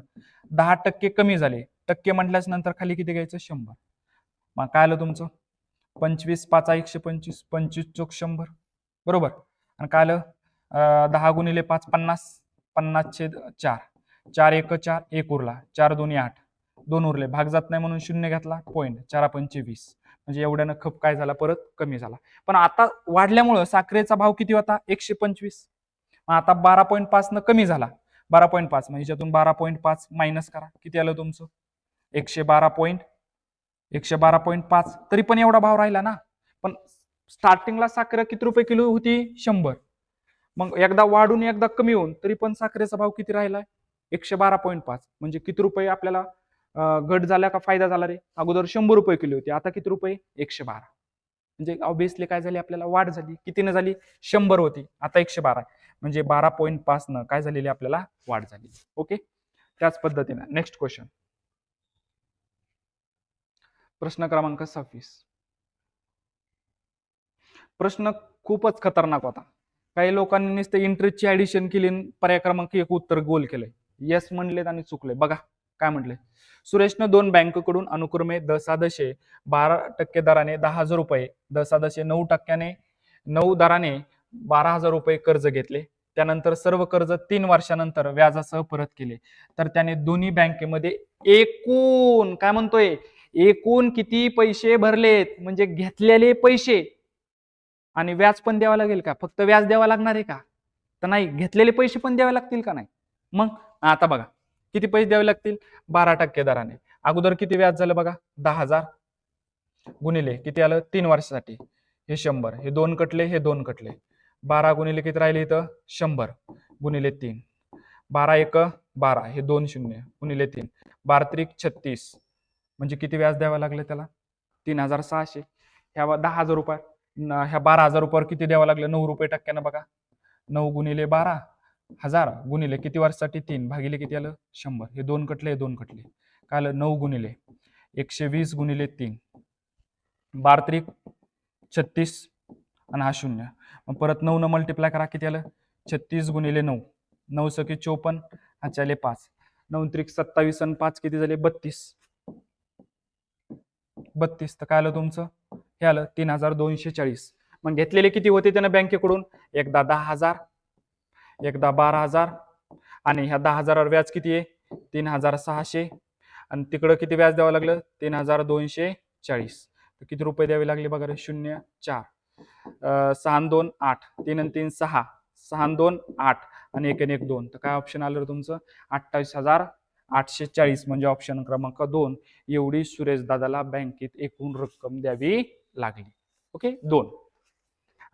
10% कमी झाले, टक्के म्हटल्याच्या नंतर खाली किती घ्यायचं? 100. मग काय आलं तुमचं? 25 5 125, 25 चोक 100, बरोबर. आणि काय आलं? 10 गुणिले 5 50, 50/4, 4 एक 4, 1 उरला, 4 2 8, 2 उरले, भाग जात नाही म्हणून 0 घेतला, पॉईंट, 4 5 20. म्हणजे एवढ्यानं खप काय झाला? परत कमी झाला. पण आता वाढल्यामुळं साखरेचा भाव किती होता? 125. मग आता 12.5 न कमी झाला, 12.5, म्हणजे याच्यातून 12.5 मायनस करा, किती आलं तुमचं? 112.5. तरी पण एवढा भाव राहिला ना. पण स्टार्टिंगला साखर किती रुपये किलो होती? 100. मग एकदा वाढून एकदा कमी होऊन तरी पण साखरेचा भाव किती राहिलाय? 112.5. म्हणजे किती रुपये आपल्याला घट झाला का फायदा झाला रे? अगोदर 100 रुपये किलो होती, आता किती रुपये? 112. म्हणजे ऑब्व्हियसली काय झाली? आपल्याला वाढ झाली. कितीने झाली? 100 होती, आता 112. म्हणजे 12.5 न काय झालेली आपल्याला? वाढ झाली. ओके, त्याच पद्धतीने नेक्स्ट क्वेश्चन. प्रश्न क्रमांक 26. प्रश्न खूपच खतरनाक होता. काही लोकांनी नुसते इंटरेस्टची ऍडिशन केली, पर्याय क्रमांक 1 उत्तर गोल केलंय. येस म्हणलेत आणि चुकले. बघा काय म्हटले? सुरेशनं 2 बँकेकडून अनुक्रमे 10 12% दराने 10,000 रुपये, 10 9 दराने 12,000 रुपये कर्ज घेतले. त्यानंतर सर्व कर्ज 3 वर्षानंतर व्याजासह परत केले. तर त्याने दोन्ही बँकेमध्ये एकूण काय म्हणतोय? एकूण किती पैसे भरलेत? म्हणजे घेतलेले पैसे आणि व्याज पण द्यावं लागेल का? फक्त व्याज द्यावं लागणार आहे का? तर नाही, घेतलेले पैसे पण द्यावे लागतील का नाही? मग आता बघा किती पैसे द्यावे लागतील? 12% दराने. अगोदर किती व्याज झालं बघा? 10,000 गुणिले किती आलं? 3 वर्षासाठी हे 100, हे 2 कटले, हे 2 कटले, 12 गुणिले किती राहिले इथं? 100 गुणिले 3, 12 एक 12, हे 2 शून्य गुणिले 3, 12 त्रिक 36. म्हणजे किती व्याज द्यावं लागलं त्याला? 3,600. ह्या 10,000 रुपये, ह्या 12,000 रुपयावर किती द्यावं लागलं? 9 रुपये टक्क्यानं. बघा 9 गुणिले 12,000 गुणिले किती वर्षासाठी? 3 भागिले किती आलं? 100. हे 2 कटले, हे 2 कटले, काय आलं? 9 गुणिले 120 गुणिले 3, 12 त्रिक 36 आणि हा 0. मग परत 9 न मल्टिप्लाय करा, किती आलं? 36 गुणिले 9, 9 सके 54, हा चाले 5, 9 त्रिक 27 आणि 5 किती झाले? 32. 32. तर काय आलं तुमचं? हे आलं 3,240. मग घेतलेले किती होते त्यानं बँकेकडून? एकदा 10,000, एकदा 12,000, आणि ह्या 10,000वर व्याज किती आहे? 3,600. आणि तिकडं किती व्याज द्यावं लागलं? 3,240. तर किती रुपये द्यावे लागले बघा रे? 0 4, 6 2 8, 3 आणि 3 6, 6 आणि 2 8 आणि 1 आणि 1 2. तर काय ऑप्शन आलं तुमचं 28,840 म्हणजे ऑप्शन क्रमांक 2 एवढी सुरेश दादाला बँकेत एकूण रक्कम द्यावी लागली. ओके 2.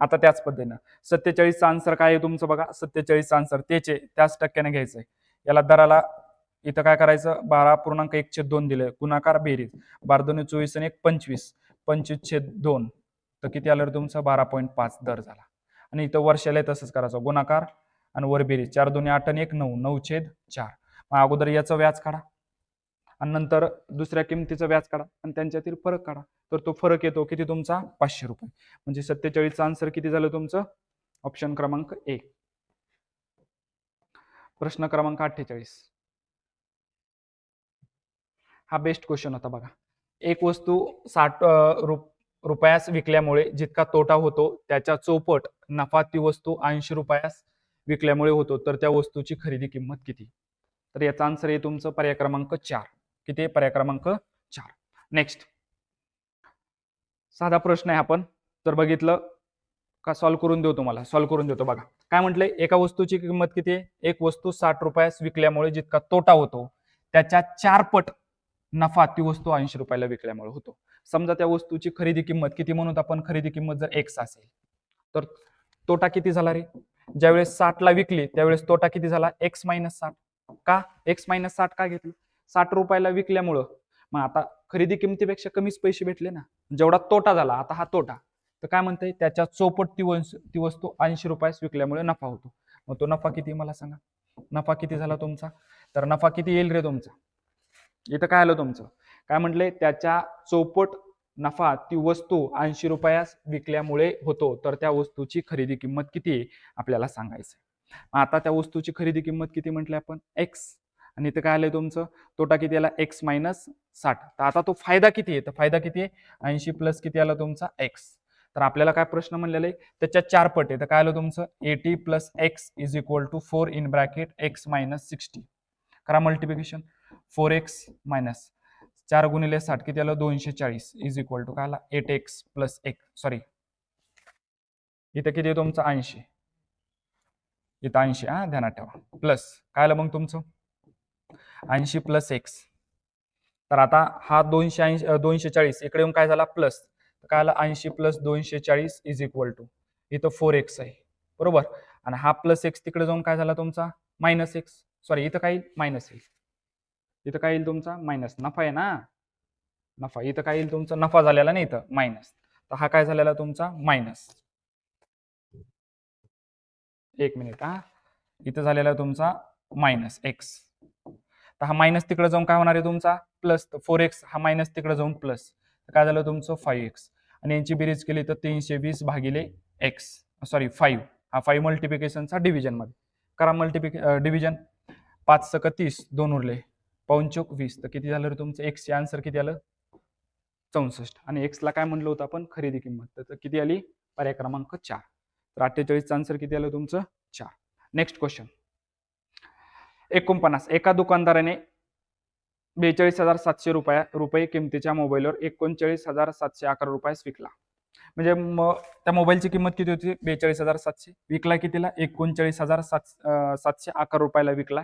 आता त्याच पद्धतीनं 47चा आन्सर काय आहे तुमचं बघा. 47चा आन्सर त्याच टक्क्याने घ्यायचंय. याला दराला इथं काय करायचं 12.1/2 दिलंय गुणाकार बेरीज 12×2 = 24 आणि 1 25 25/2 तर किती आलं तुमचं 12.5 दर झाला. आणि इथं वर्षाला तसंच करायचं गुणाकार आणि वर बेरीज 4×2 = 8 आणि 1 9 9/4. मग अगोदर याचं व्याज काढा आणि नंतर दुसऱ्या किमतीचं व्याज काढा आणि त्यांच्यातील फरक काढा. तर तो फरक येतो किती तुमचा 500 रुपये. म्हणजे 47चा आन्सर किती झालं तुमचं ऑप्शन क्रमांक 1. प्रश्न क्रमांक 48 हा बेस्ट क्वेश्चन होता बघा. एक वस्तू 60 रुपयास विकल्यामुळे जितका तोटा होतो त्याच्या चौपट नफा ती वस्तू 80 रुपयास विकल्यामुळे होतो तर त्या वस्तूची खरेदी किंमत किती. तर याचा आन्सर आहे तुमचं पर्याय क्रमांक 4. किती आहे पर्याय क्रमांक 4. नेक्स्ट साधा प्रश्न आहे आपण तर बघितलं का सॉल्व्ह करून देऊ तुम्हाला. सॉल्व्ह करून देतो बघा. काय म्हटलंय एका वस्तूची किंमत किती आहे. एक वस्तू 60 रुपयास विकल्यामुळे जितका तोटा होतो त्याच्या 4 पट नफा ती वस्तू 80 रुपयाला विकल्यामुळे होतो. समजा त्या वस्तूची खरेदी किंमत किती म्हणून आपण खरेदी किंमत जर x असेल तर तोटा किती झाला रे. ज्यावेळेस 60 ला विकली त्यावेळेस तोटा किती झाला x - 60. का x - 60 का घेतलं 60 रुपयाला विकल्यामुळं मग आता खरेदी किमतीपेक्षा कमीच पैसे भेटले ना. जेवढा तोटा झाला आता हा तोटा तर काय म्हणते त्याच्या चौपट ती वस्तू 80 रुपयास विकल्यामुळे नफा होतो. मग तो नफा किती मला सांगा. नफा किती झाला तुमचा. तर नफा किती येईल रे तुमचा. इथं काय आलं तुमचं काय म्हटलंय त्याच्या चौपट नफा ती वस्तू 80 रुपयास विकल्यामुळे होतो तर त्या वस्तूची खरेदी किंमत किती आहे आपल्याला सांगायचं. आता त्या वस्तूची खरेदी किंमत किती म्हटली आपण x आणि इथं काय आलंय तुमचं तोटा किती आला x - 60. तर आता तो फायदा किती आहे तर फायदा किती आहे 80 प्लस किती आला तुमचा x. तर आपल्याला काय प्रश्न म्हणलेला आहे त्याच्या 4 पट आहे तर काय आलं तुमचं 80 + x = 4 इन ब्रॅकेट x - 60. करा मल्टिप्लिकेशन 4x - 4 × 60 किती आलं 240 = काय आला 8x + 1 सॉरी इथं किती आहे तुमचं 80 इथं 80 हा ध्यानात ठेवा प्लस काय आलं मग तुमचं 80 + x. तर आता हा 240 इकडे येऊन काय झाला प्लस काय आला 80 + 240 = इथं 4x आहे बरोबर आणि हा प्लस x तिकडे जाऊन काय झाला तुमचा -x सॉरी इथं काय मायनस येईल. इथं काय येईल तुमचा मायनस नफा आहे ना नफा इथं काय येईल तुमचा नफा झालेला नाही इथं मायनस. तर हा काय झालेला तुमचा मायनस 1 मिनिट हा इथं झालेला तुमचा -x. तर हा मायनस तिकडे जाऊन काय होणार आहे तुमचा प्लस 4x हा मायनस तिकडे जाऊन प्लस काय झालं तुमचं 5x आणि यांची बेरीज केली तर 320/x सॉरी 5 हा 5 मल्टिप्लिकेशनचा डिव्हिजन मध्ये करा डिव्हिजन 5 × 30 2 उरले 5 × 20 तर किती झालं रे तुमचं x चे आन्सर किती आलं 64 आणि x ला काय म्हणलं होतं आपण खरेदी किंमत तर किती आली पर्याय क्रमांक 4. तर 48चं आन्सर किती आलं तुमचं 4. नेक्स्ट क्वेश्चन 49 एका दुकानदाराने 42,700 रुपये किमतीच्या मोबाईलवर 39,711 रुपयास विकला. म्हणजे त्या मोबाईलची किंमत किती होती 42,700 विकला कितीला 39,711 रुपयाला विकला.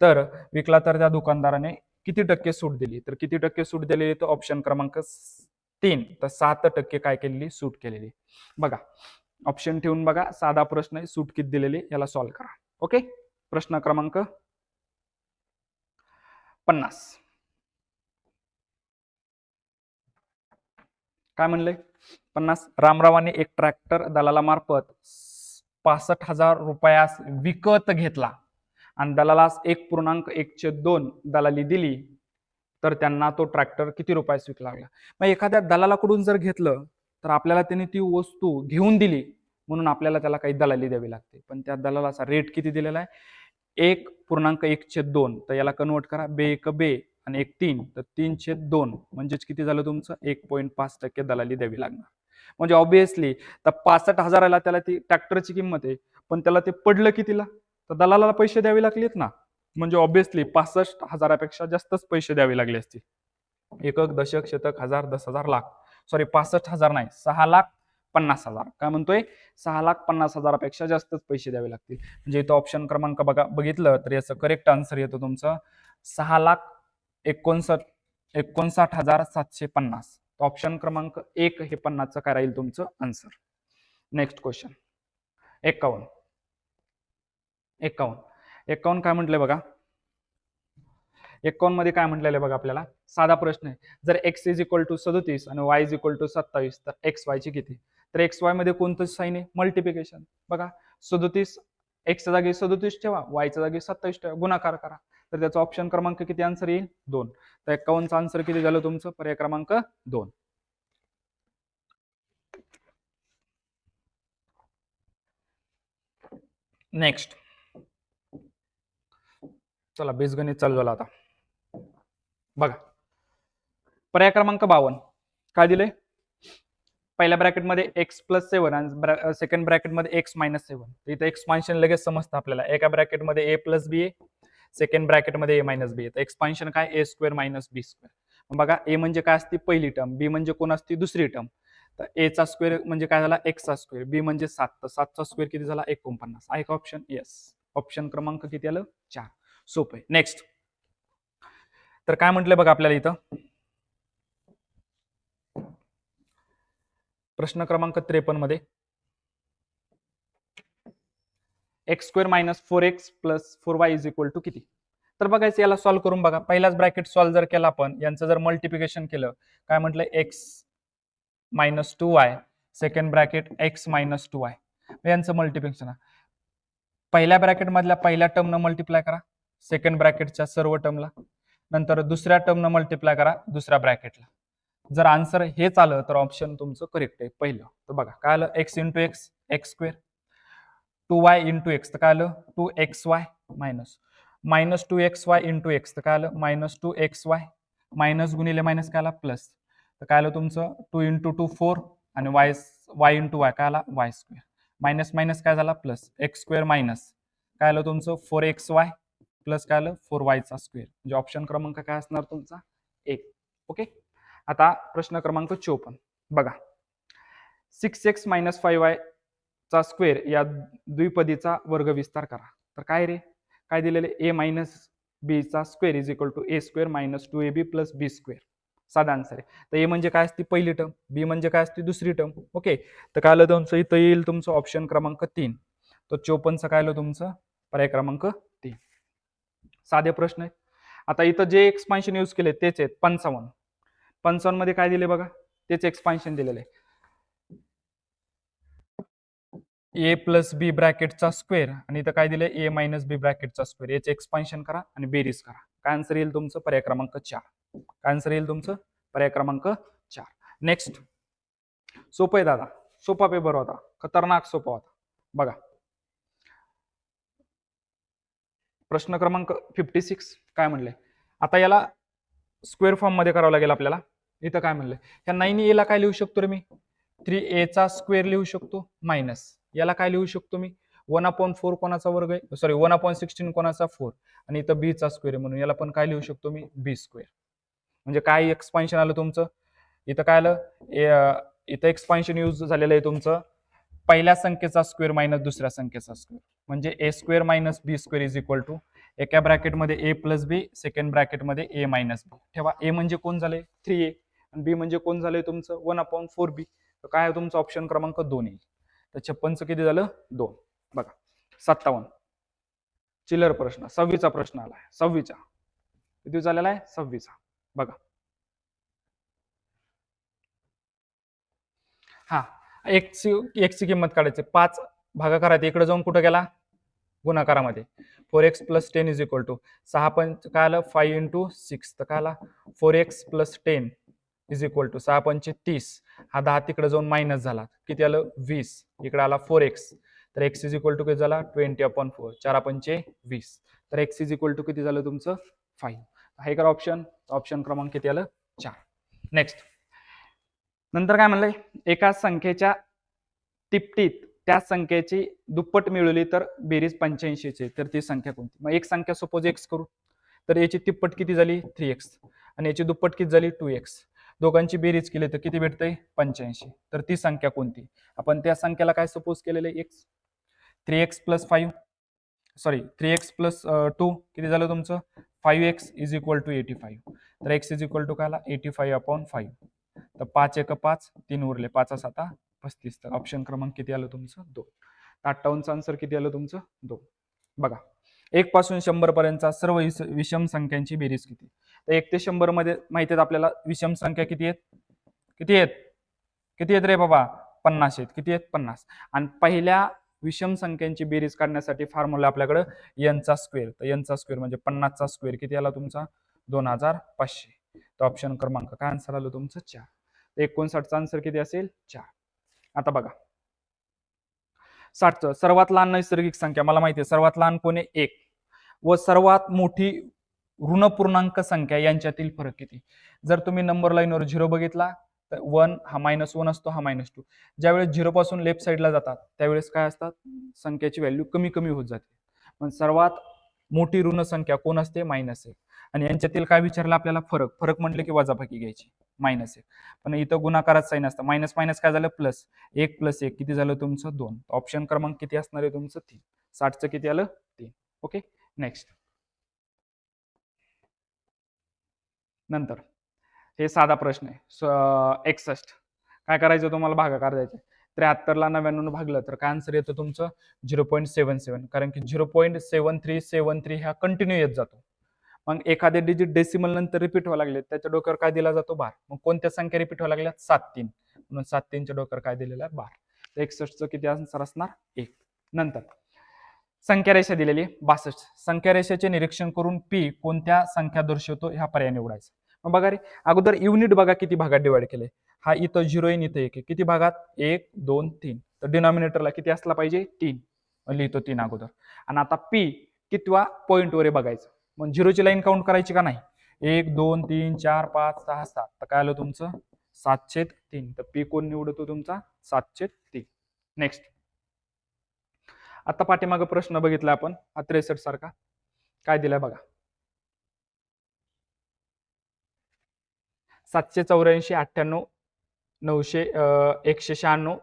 तर विकला तर त्या दुकानदाराने किती टक्के सूट दिली तर किती टक्के सूट दिलेली तर ऑप्शन क्रमांक 3 तर 7% काय केलेली सूट केलेली. बघा ऑप्शन ठेवून बघा साधा प्रश्न आहे सूट किती दिलेली याला सॉल्व्ह करा. ओके प्रश्न क्रमांक 50 काय म्हणलंय 50 रामरावांनी एक ट्रॅक्टर दलाला मार्फत 65,000 रुपयास विकत घेतला आणि दलालास 1.1/2 दलाली दिली तर त्यांना तो ट्रॅक्टर किती रुपयास विकला लागला. मग एखाद्या दलालाकडून जर घेतलं तर आपल्याला त्यांनी ती वस्तू घेऊन दिली म्हणून आपल्याला त्याला काही दलाली द्यावी लागते पण त्या दलालाचा रेट किती दिलेला आहे 1.1/2 तर याला कन्वर्ट करा बे एक बे आणि 1 3 तर 3/2 म्हणजेच किती झालं तुमचं 1.5% दलाली द्यावी लागणार. म्हणजे ऑब्विसली तर 65,000ला त्याला ती ट्रॅक्टरची किंमत आहे पण त्याला ते पडलं कितीला तर दलालाला पैसे द्यावे लागलेत ना. म्हणजे ऑब्विसली 65,000पेक्षा जास्तच पैसे द्यावे लागले असतील. एकक दशक शतक हजार 10,000 लाख सॉरी 65,000 नाही 6,50,000 50,000. काय म्हणतोय? 6,50,000पेक्षा जास्तच पैसे द्यावे लागतील. म्हणजे इथं ऑप्शन क्रमांक बघा बघितलं तर याचं करेक्ट आन्सर येतो तुमचं 6,59,750. ऑप्शन क्रमांक 1 हे 50चं काय राहील तुमचं आन्सर. Next question 51. काय म्हटलंय बघा, 51 मध्ये काय म्हटलेलं आहे बघा आपल्याला, साधा प्रश्न आहे. जर x इज इक्वल टू 37 आणि y इज इक्वल टू 27 तर एक्स वायची किती? तर एक्स वाय मध्ये कोणतं साईन आहे? मल्टिप्लिकेशन. बघा 37 एक्सच्या जागी 37 ठेवा, वायच्या जागी 27 ठेवा, गुणाकार करा. तर त्याचा ऑप्शन क्रमांक किती आन्सर येईल? 2. तर 51चं आन्सर किती झालं तुमचं? पर्याय क्रमांक 2. नेक्स्ट चला बीजगणित चालू झालं आता. बघा पर्याय क्रमांक 52 काय दिले? पहिल्या ब्रॅकेटमध्ये x प्लस 7 आणि सेकंड ब्रॅकेटमध्ये x मायनस 7. इथं एक्सपान्शन लगेच समजतं आपल्याला. एका ब्रॅकेटमध्ये a प्लस बी आहे, सेकंड ब्रॅकेटमध्ये a मायनस बी आहे. तर एक्सपान्शन काय? a square minus B square. बघा a म्हणजे काय असते? पहिली टर्म. b म्हणजे कोण असते? दुसरी टर्म. तर a चा स्क्वेअर म्हणजे काय झाला? x चा स्क्वेअर. b म्हणजे 7. तर 7 चा स्क्वेअर किती झाला? 49. आहे का ऑप्शन? येस. ऑप्शन क्रमांक किती आलं? 4. सोपं आहे. नेक्स्ट तर काय म्हटलंय बघा आपल्याला इथं, प्रश्न क्रमांक 53 मध्ये X square minus 4x plus 4y is equal to किती? तर बघायचं याला सॉल्व्ह करून बघा. पहिलाच ब्रॅकेट सॉल्व्ह जर केला आपण, यांचं जर मल्टिप्लिकेशन केलं, काय म्हटलं? x minus 2y, second bracket x minus 2y, यांचं मल्टिप्लिकेशन. पहिल्या ब्रॅकेट मधल्या पहिल्या टर्म न मल्टिप्लाय करा सेकंड ब्रॅकेटच्या सर्व टर्मला, नंतर दुसऱ्या टर्म न मल्टिप्लाय करा दुसऱ्या ब्रॅकेटला. जर आन्सर हेच आलं तर ऑप्शन तुमचं करेक्ट आहे पहिलं. तर बघा काय आलं? x into x x square, 2y into x तर काय आलं? 2xy minus 2xy into x तर काय आलं? मायनस 2xy, मायनस गुणिले मायनस काय आला? प्लस. तर काय आलं तुमचं? 2 इंटू 2 4 आणि y इंटू वाय काय आला? Y square. मायनस मायनस काय झाला? प्लस. एक्स स्क्वेअर मायनस काय आलं तुमचं? 4xy प्लस काय आलं? 4y चा स्क्वेअर. म्हणजे ऑप्शन क्रमांक काय असणार तुमचा? 1. ओके. आता प्रश्न क्रमांक 54 बघा, 6x मायनस 5y चा स्क्वेअर या द्विपदीचा वर्ग विस्तार करा. तर काय रे? काय दिलेले? a मायनस बी चा square is equal to a square minus 2ab plus B square. साधा आन्सर आहे. तर a म्हणजे काय असते? पहिली टर्म. b म्हणजे काय असते? दुसरी टर्म. ओके. तर काय आलं तुमचं? इथं येईल तुमचं ऑप्शन क्रमांक 3. तर 54चं काय आलं तुमचं? पर्याय क्रमांक 3. साधे प्रश्न आहेत. आता इथं जे एक्सपान्शन यूज केले तेच आहेत. 55 मध्ये काय दिले बघा? तेच एक्सपान्शन दिलेलं आहे. ए प्लस बी ब्रॅकेटचा स्क्वेअर आणि इथं काय दिलंय? ए मायनस बी ब्रॅकेटचा स्क्वेअर. याचे एक्सपान्शन करा आणि बेरीज करा. काय आन्सर येईल तुमचं? पर्याय क्रमांक 4. काय आन्सर येईल तुमचं? पर्याय क्रमांक 4. नेक्स्ट सोपं आहे दादा. सोपा पेपर होता, खतरनाक सोपा होता. बघा प्रश्न क्रमांक 56 काय म्हणले? आता याला स्क्वेअर फॉर्म मध्ये करावं लागेल आपल्याला. इथं काय म्हणलंय? ह्या 9a ला काय लिहू शकतो रे मी? 3a चा स्क्वेअर लिहू शकतो मायनस याला काय लिहू शकतो मी? 1/4 कोणाचा वर्ग आहे? सॉरी 1/16 कोणाचा? 4. आणि इथं b चा स्क्वेअर आहे म्हणून याला पण काय लिहू शकतो मी? b square. म्हणजे काय एक्सपान्शन आलं तुमचं? इथं काय आलं? इथं एक्सपान्शन यूज झालेलं आहे तुमचं पहिल्या संख्येचा स्क्वेअर मायनस दुसऱ्या संख्येचा स्क्वेअर. म्हणजे a square minus B square is equal to एका ब्रॅकेटमध्ये a प्लस बी, सेकंड ब्रॅकेटमध्ये a मायनस बी. ठेवा a म्हणजे कोण झाले? 3a आणि b म्हणजे कोण झाले तुमचं? 1/4b. तर काय तुमचं ऑप्शन क्रमांक 2 येईल. तर 56चं किती झालं? 2. बघा 57 चिल्लर प्रश्न 26चा प्रश्न आलाय. 26चा किती झालेला आहे? 26चा. बघा हा ची किंमत काढायची. 5 भागाकारात इकडे जाऊन कुठं गेला? गुणाकारामध्ये. 4x plus 10 is equal to 6 पंच काय आलं? 5 इंटू 6 तर काय आला? 4x plus 10 is equal to 6 पंचे 30. हा 10 तिकडे जाऊन मायनस झाला. किती आलं? 20. इकडे आला 4x. तर x इज इक्वल टू किती झाला? 20/4. 4 पंचे 20. तर x इज इक्वल टू किती झालं तुमचं? 5. आहे का ऑप्शन? ऑप्शन क्रमांक किती आलं? 4. नेक्स्ट नंतर काय म्हणलंय? एका संख्येच्या तिपटीत त्या संख्येची दुप्पट मिळवली तर बेरीज 85 तर ती संख्या कोणती? मग एक संख्या सपोज x करू तर याची तिप्पट किती झाली? 3x आणि याची दुप्पट किती झाली? 2x. दोघांची बेरीज केली तर किती भेटतंय 85. तर ती संख्या कोणती? आपण त्या संख्याला काय सपोज केलेलं आहे x. 3x plus 5 sorry 3x plus 2 किती झालं तुमचं 5x इज इक्वल टू 85. तर x इज इक्वल टू काय आला 85/5. तर 5 एक 5 3 उरले 5 7 35. तर ऑप्शन क्रमांक किती आलं तुमचं 2. 58चं आन्सर किती आलं तुमचं 2. बघा 1 पासून 100 पर्यंतचा सर्व विषम संख्यांची बेरीज किती. तर 1 ते 100 मध्ये माहिती आहेत आपल्याला विषम संख्या किती आहेत किती आहेत रे बाबा 50 आहेत. किती आहेत 50. आणि पहिल्या विषम संख्यांची बेरीज काढण्यासाठी फॉर्म्युला आपल्याकडे n चा स्क्वेअर. तर n चा स्क्वेअर म्हणजे 50चा स्क्वेअर किती आला तुमचा 2500. तर ऑप्शन क्रमांक काय आन्सर आलं तुमचं 4. 59चा आन्सर किती असेल 4. आता बघा 60चं सर्वात लहान नैसर्गिक संख्या मला माहिती आहे सर्वात लहान कोण आहे 1 व सर्वात मोठी ऋण पूर्णांक संख्या यांच्यातील फरक किती. जर तुम्ही नंबर लाईनवर 0 बघितला तर 1 हा -1 असतो हा -2. ज्यावेळेस 0 पासून लेफ्ट साईडला जातात त्यावेळेस काय असतात संख्येची व्हॅल्यू कमी कमी होत जाते. पण सर्वात मोठी ऋण संख्या कोण असते -1. आणि यांच्यातील काय विचारलं आपल्याला फरक म्हटलं की वजाबाकी घ्यायची -1. पण इथं गुणाकारात साईन असतं मायनस मायनस काय झालं प्लस 1 + 1 किती झालं तुमचं 2. ऑप्शन क्रमांक किती असणार आहे तुमचं 3. 60चं किती आलं 3. Okay next. नंतर हे साधा प्रश्न आहे 61. काय करायचं तुम्हाला भागाकार द्यायचे 73ला 99 भागलं तर काय आन्सर येतं तुमचं 0.77. कारण की 0.7373 हा कंटिन्यू येत जातो. मग एखादे डिजिट डेसिमल नंतर रिपीट व्हायला लागले त्याच्या डोक्यावर काय दिला जातो 12. मग कोणत्या संख्या रिपीट व्हायला लागल्या 7 3 म्हणून 7 3च्या डोक्यावर काय दिलेलं आहे 12. तर 61चं किती आन्सर असणार 1. नंतर संख्या रेषा दिलेली 62. संख्या रेषेचे निरीक्षण करून पी कोणत्या संख्या दर्शवतो ह्या पर्याय निवडायचा. मग बघा रे अगोदर युनिट बघा किती भागात डिवाइड केले. हा इथं 0 येईन इथं 1 आहे. किती भागात 1 2 3. तर डिनॉमिनेटरला किती असला पाहिजे 3. लिहितो 3 अगोदर. आणि आता पी कितवा पॉईंट वर बघायचं. मग 0ची लाईन काउंट करायची का नाही 1 2 3 4 5 6 7. तर काय आलं तुमचं 7/3. तर पी कोण निवडतो तुमचा 7/3. नेक्स्ट. आता पाठीमागे प्रश्न बघितला आपण 63 सारखा काय दिलाय बघा 784 98 900 196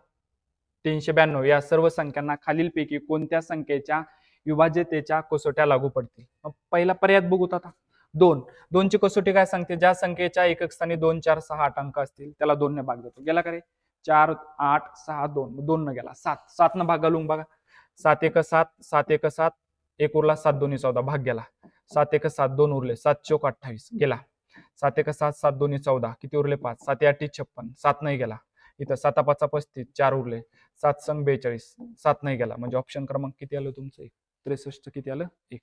392 या सर्व संख्यांना खालीलपैकी कोणत्या संख्येच्या विभाज्यतेच्या कसोट्या लागू पडतील. पहिला पर्याय बघूत आता 2 ची कसोटी काय सांगते ज्या संख्येच्या एकक स्थानी 2 4 6 8 अंक असतील त्याला 2 ने भाग देतो. गेला का रे 4 8 6 2 2 न गेला 7 न भाग घालून बघा 7 1 7 7 1 7 1 उरला 7 2 14 भाग गेला 7 1 7 2 उरले 7 चौक 28 गेला 7 1 7 7 2 14 किती उरले 5 7 8 56 7 नाही गेला इथं 7 5 35 4 उरले 7 संग 42 7 नाही गेला म्हणजे ऑप्शन क्रमांक किती आलं तुमचं 1. 63 किती आलं 1.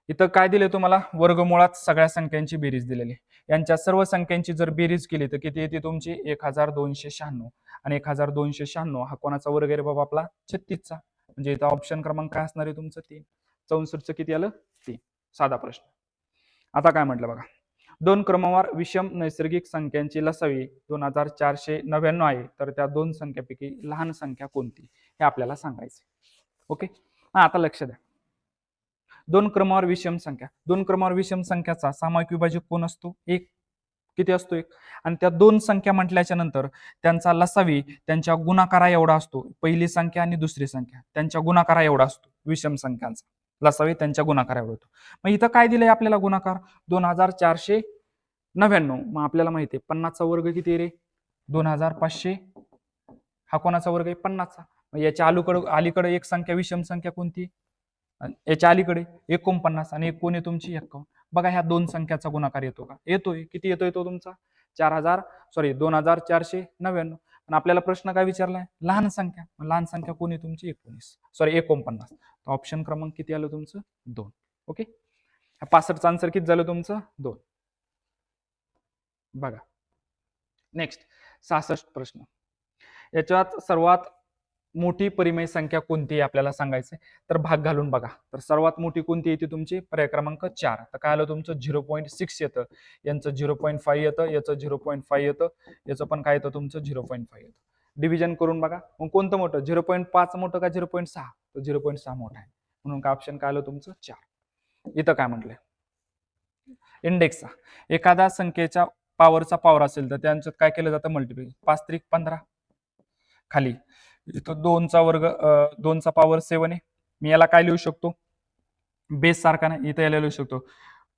इथं काय दिले तुम्हाला वर्गमुळात सगळ्या संख्यांची बेरीज दिलेली. यांच्या सर्व संख्यांची जर बेरीज केली तर किती येते तुमची 1296. आणि 1296 हा कोणाचा वर्ग आहे रे बाबा आपला 36चा. म्हणजे इथं ऑप्शन क्रमांक काय असणार आहे तुमचं 3. 64चं किती आलं 3. साधा प्रश्न. आता काय म्हटलं बघा 2 क्रमवार विषम नैसर्गिक संख्यांची लसावी 2499 आहे तर त्या दोन संख्यापैकी लहान संख्या कोणती हे आपल्याला सांगायचे. ओके आता लक्ष द्या 2 क्रमवार विषम संख्या 2 क्रमवार विषम संख्याचा सामायिक विभाजक कोण असतो 1. किती असतो 1. आणि त्या दोन संख्या म्हटल्याच्या नंतर त्यांचा लसावी त्यांच्या गुणाकारा एवढा असतो. पहिली संख्या आणि दुसरी संख्या त्यांच्या गुणाकारा एवढा असतो विषम संख्यांचा लसावी त्यांच्या गुणाकारा एवढा होतो. मग इथं काय दिलंय आपल्याला गुणाकार 2499. मग आपल्याला माहिती आहे 50चा वर्ग किती रे 2500. हा कोणाचा वर्ग आहे 50चा. मग याच्या अलीकडे एक संख्या विषम संख्या कोणती याच्या अलीकडे 49 आणि एक कोण आहे तुमची 51. बघा ह्या दोन संख्याचा गुणाकार येतो का येतोय. किती येतोय तो तुमचा 2499. पण आपल्याला प्रश्न काय विचारलाय लहान संख्या. लहान संख्या कोण आहे तुमची 49. ऑप्शन क्रमांक किती आलं तुमचं 2. ओके 65चं आन्सर किती झालं तुमचं 2. बघा नेक्स्ट 66 प्रश्न. याच्यात सर्वात मोठी परिमेय संख्या कोणती आपल्याला सांगायचं तर भाग घालून बघा. तर सर्वात मोठी कोणती येते तुमची पर्याय क्रमांक 4. तर काय आलं तुमचं 0.6 येतं यांचं 0.5 येतं याचं 0.5 येतं याचं पण काय येतं तुमचं 0.5 येतं. डिव्हिजन करून बघा मग कोणतं मोठं 0.5 मोठं का 0.6. तर 0.6 मोठा आहे म्हणून काय ऑप्शन काय आलं तुमचं 4. इथं काय म्हटलंय इंडेक्सचा एखाद्या संख्येच्या पॉवरचा पॉवर असेल तर त्यांच्यात काय केलं जातं मल्टिप्लिकेशन. 5 त्रिक 15 खाली इथं 2चा वर्ग 2चा पॉवर 7 आहे. मी याला काय लिहू शकतो बेस सारखा नाही इथं याला लिहू शकतो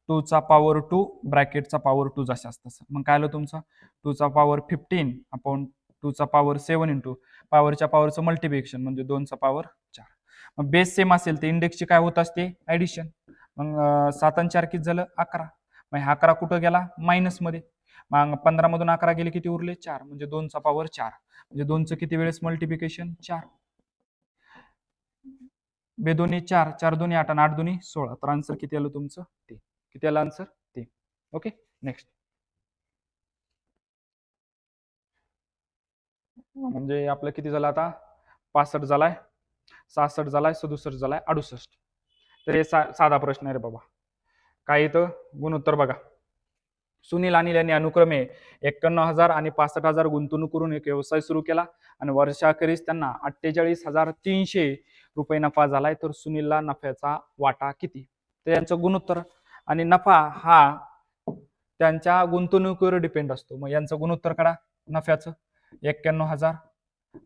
2चा पॉवर 2 ब्रॅकेटचा पॉवर 2 जसा तसं. मग काय आलं तुमचा 2चा पॉवर 15 अपॉन 2चा पॉवर 7 इंटू पॉवरच्या पॉवरचं मल्टिप्लिकेशन म्हणजे 2चा पॉवर 4. मग बेस सेम असेल तर इंडेक्सची काय होत असते ऍडिशन. मग 7 आणि 4 किती झालं 11. मग हा 11 कुठं गेला मायनस मध्ये. मग 15 मधून 11 गेले किती उरले 4 म्हणजे 2चा पॉवर 4 म्हणजे 2चं किती वेळेस मल्टिप्लिकेशन 4. बेदोनी 4 4 दोन्ही 8 आणि 8 दोन्ही 16. तर आन्सर किती आलं तुमचं ते. किती आलं आन्सर ते. Okay next. म्हणजे आपलं किती झालं आता 65 झालाय 66 झालाय 67 झालाय 68. तर हे साधा प्रश्न आहे रे बाबा. काय इथं गुणोत्तर बघा. सुनील आणि यांनी अनुक्रमे 91,000 आणि 65,000 गुंतवणूक करून एक व्यवसाय सुरू केला आणि वर्षाखेरीस त्यांना 48,300 रुपये नफा झालाय. तर सुनीलला नफ्याचा वाटा किती. तर यांचं गुणोत्तर आणि नफा हा त्यांच्या गुंतवणुकीवर डिपेंड असतो. मग यांचं गुणोत्तर काढा नफ्याचं 91,000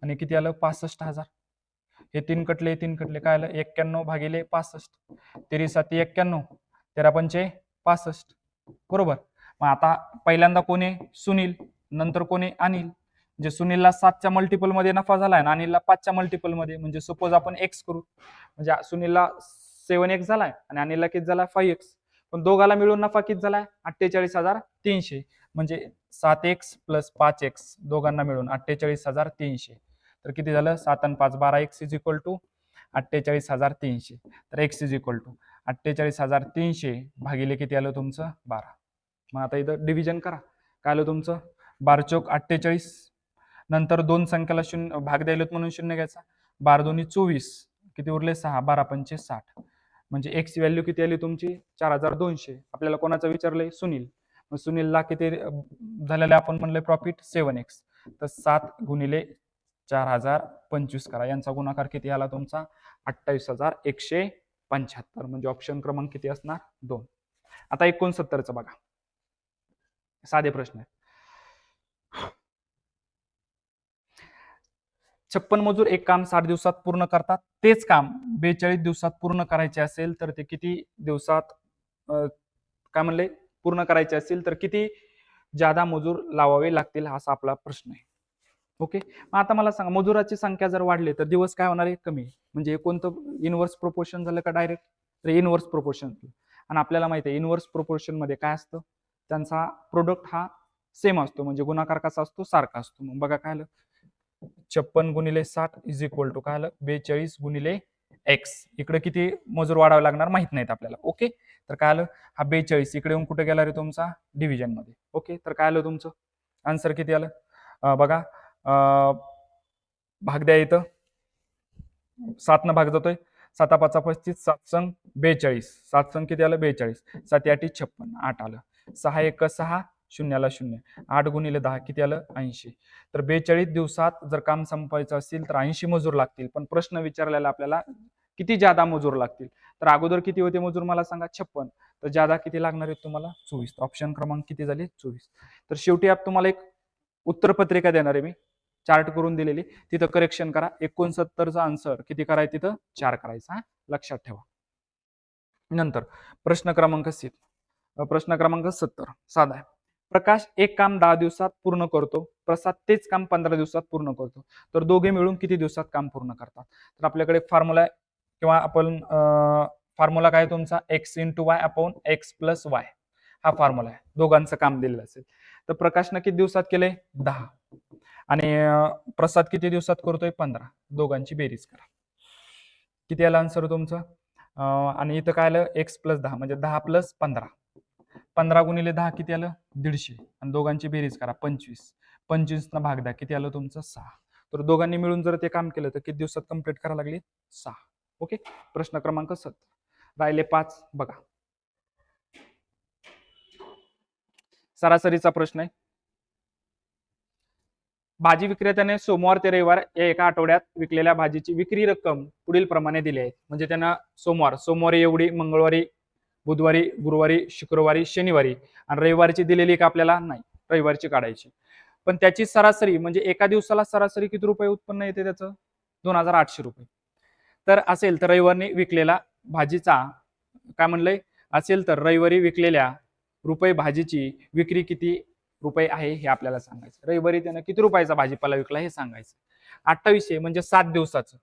आणि किती आलं 65,000. हे 3 कटले काय आलं 91 भागिले 65. 3 7 91 13 पंचे 65 बरोबर. मग आता पहिल्यांदा कोण आहे सुनील नंतर कोण आहे अनिल. म्हणजे सुनीलला 7च्या मल्टिपल मध्ये नफा झालाय आणि अनिलला 5च्या मल्टिपल मध्ये. म्हणजे सपोज आपण एक्स करू म्हणजे सुनीलला 7x झालाय आणि अनिलला किती झालाय 5x. पण दोघाला मिळून नफा किती झालाय 48,300 म्हणजे 7x प्लस 5x दोघांना मिळून 48,300. तर किती झालं 7 आणि 5 12x इज इक्वल टू 48,300. तर x इज इक्वल टू 48,300 भागिले किती आलं तुमचं 12. मग आता इथं डिव्हिजन करा काय आलं तुमचं 12 चौक 48 नंतर दोन संख्याला शून्य भाग द्यायला म्हणून शून्य घ्यायचा 12 दोन्ही 24 किती उरले 6 12 पंचे 60 म्हणजे एक्स व्हॅल्यू किती आली तुमची 4,200. आपल्याला कोणाचं विचारलंय सुनील. मग सुनीलला किती झालेलं आपण म्हणलंय प्रॉफिट 7x. तर 7 गुणिले 4,025 करा यांचा गुणाकार किती आला तुमचा 28,175 म्हणजे ऑप्शन क्रमांक किती असणार 2. आता 69चं बघा साधे प्रश्न आहे. 56 मजूर एक काम 60 दिवसात पूर्ण करतात. तेच काम 42 दिवसात पूर्ण करायचे असेल तर ते किती दिवसात काय म्हणले पूर्ण करायचे असेल तर किती जादा मजूर लावावे लागतील असा आपला प्रश्न आहे. ओके मग आता मला सांगा मजुराची संख्या जर वाढली तर दिवस काय होणार आहे कमी. म्हणजे कोणतं इनव्हर्स प्रोपोर्शन झालं का डायरेक्ट तर इनव्हर्स प्रोपोर्शन. आणि आपल्याला माहिती आहे इनव्हर्स प्रोपोर्शन मध्ये काय असतं त्यांचा प्रोडक्ट हा सेम असतो म्हणजे गुणाकार कसा असतो सारखा असतो. मग बघा काय आलं 56 गुणिले 60 इज इक्वल टू काय आलं 42 गुणिले एक्स. इकडे किती मजूर वाढावे लागणार माहित नाहीत आपल्याला. ओके तर काय आलं हा 42 इकडे येऊन कुठे गेला रे तुमचा डिव्हिजन मध्ये. ओके तर काय आलं तुमचं आन्सर किती आलं बघा भाग द्या इथं 7 न भाग जातोय 7 5 35 7 संग 42 7 संग किती आलं 42 7 8 56 8 आलं 6 1 6 शून्याला 0 8 गुणिले 10 किती आलं 80. तर 42 दिवसात जर काम संपवायचं असेल तर 80 मजूर लागतील. पण प्रश्न विचारलेला आपल्याला किती जादा मजूर लागतील. तर अगोदर किती होते मजूर मला सांगा 56 तर जादा किती लागणार आहेत तुम्हाला 24. ऑप्शन क्रमांक किती झाले 24. तर शेवटी आप तुम्हाला एक उत्तरपत्रिका देणार आहे मी चार्ट करून दिलेली तिथं करेक्शन करा. 69चा आन्सर किती करायचं तिथं 4 करायचा लक्षात ठेवा. नंतर प्रश्न क्रमांक 70 साधा आहे. प्रकाश एक काम 10 दिवसात पूर्ण करतो प्रसाद तेच काम 15 दिवसात पूर्ण करतो. तर दोघे मिळून किती दिवसात काम पूर्ण करतात. तर आपल्याकडे एक फॉर्म्युला आहे किंवा आपण फॉर्म्युला काय तुमचा x into Y upon x plus y हा फॉर्म्युला आहे. दोघांचं काम दिलेलं असेल तर प्रकाशनं किती दिवसात केले 10 आणि प्रसाद किती दिवसात करतोय 15. दोघांची बेरीज करा किती आलं आन्सर तुमचं आणि इथं काय आलं एक्स प्लस 10 म्हणजे 10 प्लस 15 15 गुणिले 10 किती आलं 150 आणि दोघांची बेरीज करा 25 25 ना भाग द्या किती आलं तुमचं 6. तर दोघांनी मिळून जर ते काम केलं तर किती दिवसात कंप्लीट करायला लागली 6. ओके प्रश्न क्रमांक 70 राहिले 5 बघा सरासरीचा प्रश्न आहे. भाजी विक्रेत्याने सोमवार ते रविवार या एका आठवड्यात विकलेल्या भाजीची विक्री रक्कम पुढील प्रमाणे दिली आहे. म्हणजे त्यांना सोमवारी एवढी मंगळवारी बुधवारी गुरुवारी शुक्रवारी शनिवारी आणि रविवारची दिलेली का आपल्याला नाही. रविवारची काढायची. पण त्याची सरासरी म्हणजे एका दिवसाला सरासरी किती रुपये उत्पन्न येते त्याचं? 2800 रुपये. तर असेल तर रविवारी विकलेला भाजीचा काय म्हणलंय, असेल तर रविवारी विकलेल्या रुपये भाजीची विक्री किती रुपये आहे हे आपल्याला सांगायचं. रविवारी त्यानं किती रुपयाचा भाजीपाला विकला हे सांगायचं. 2800 म्हणजे 7 दिवसाचं,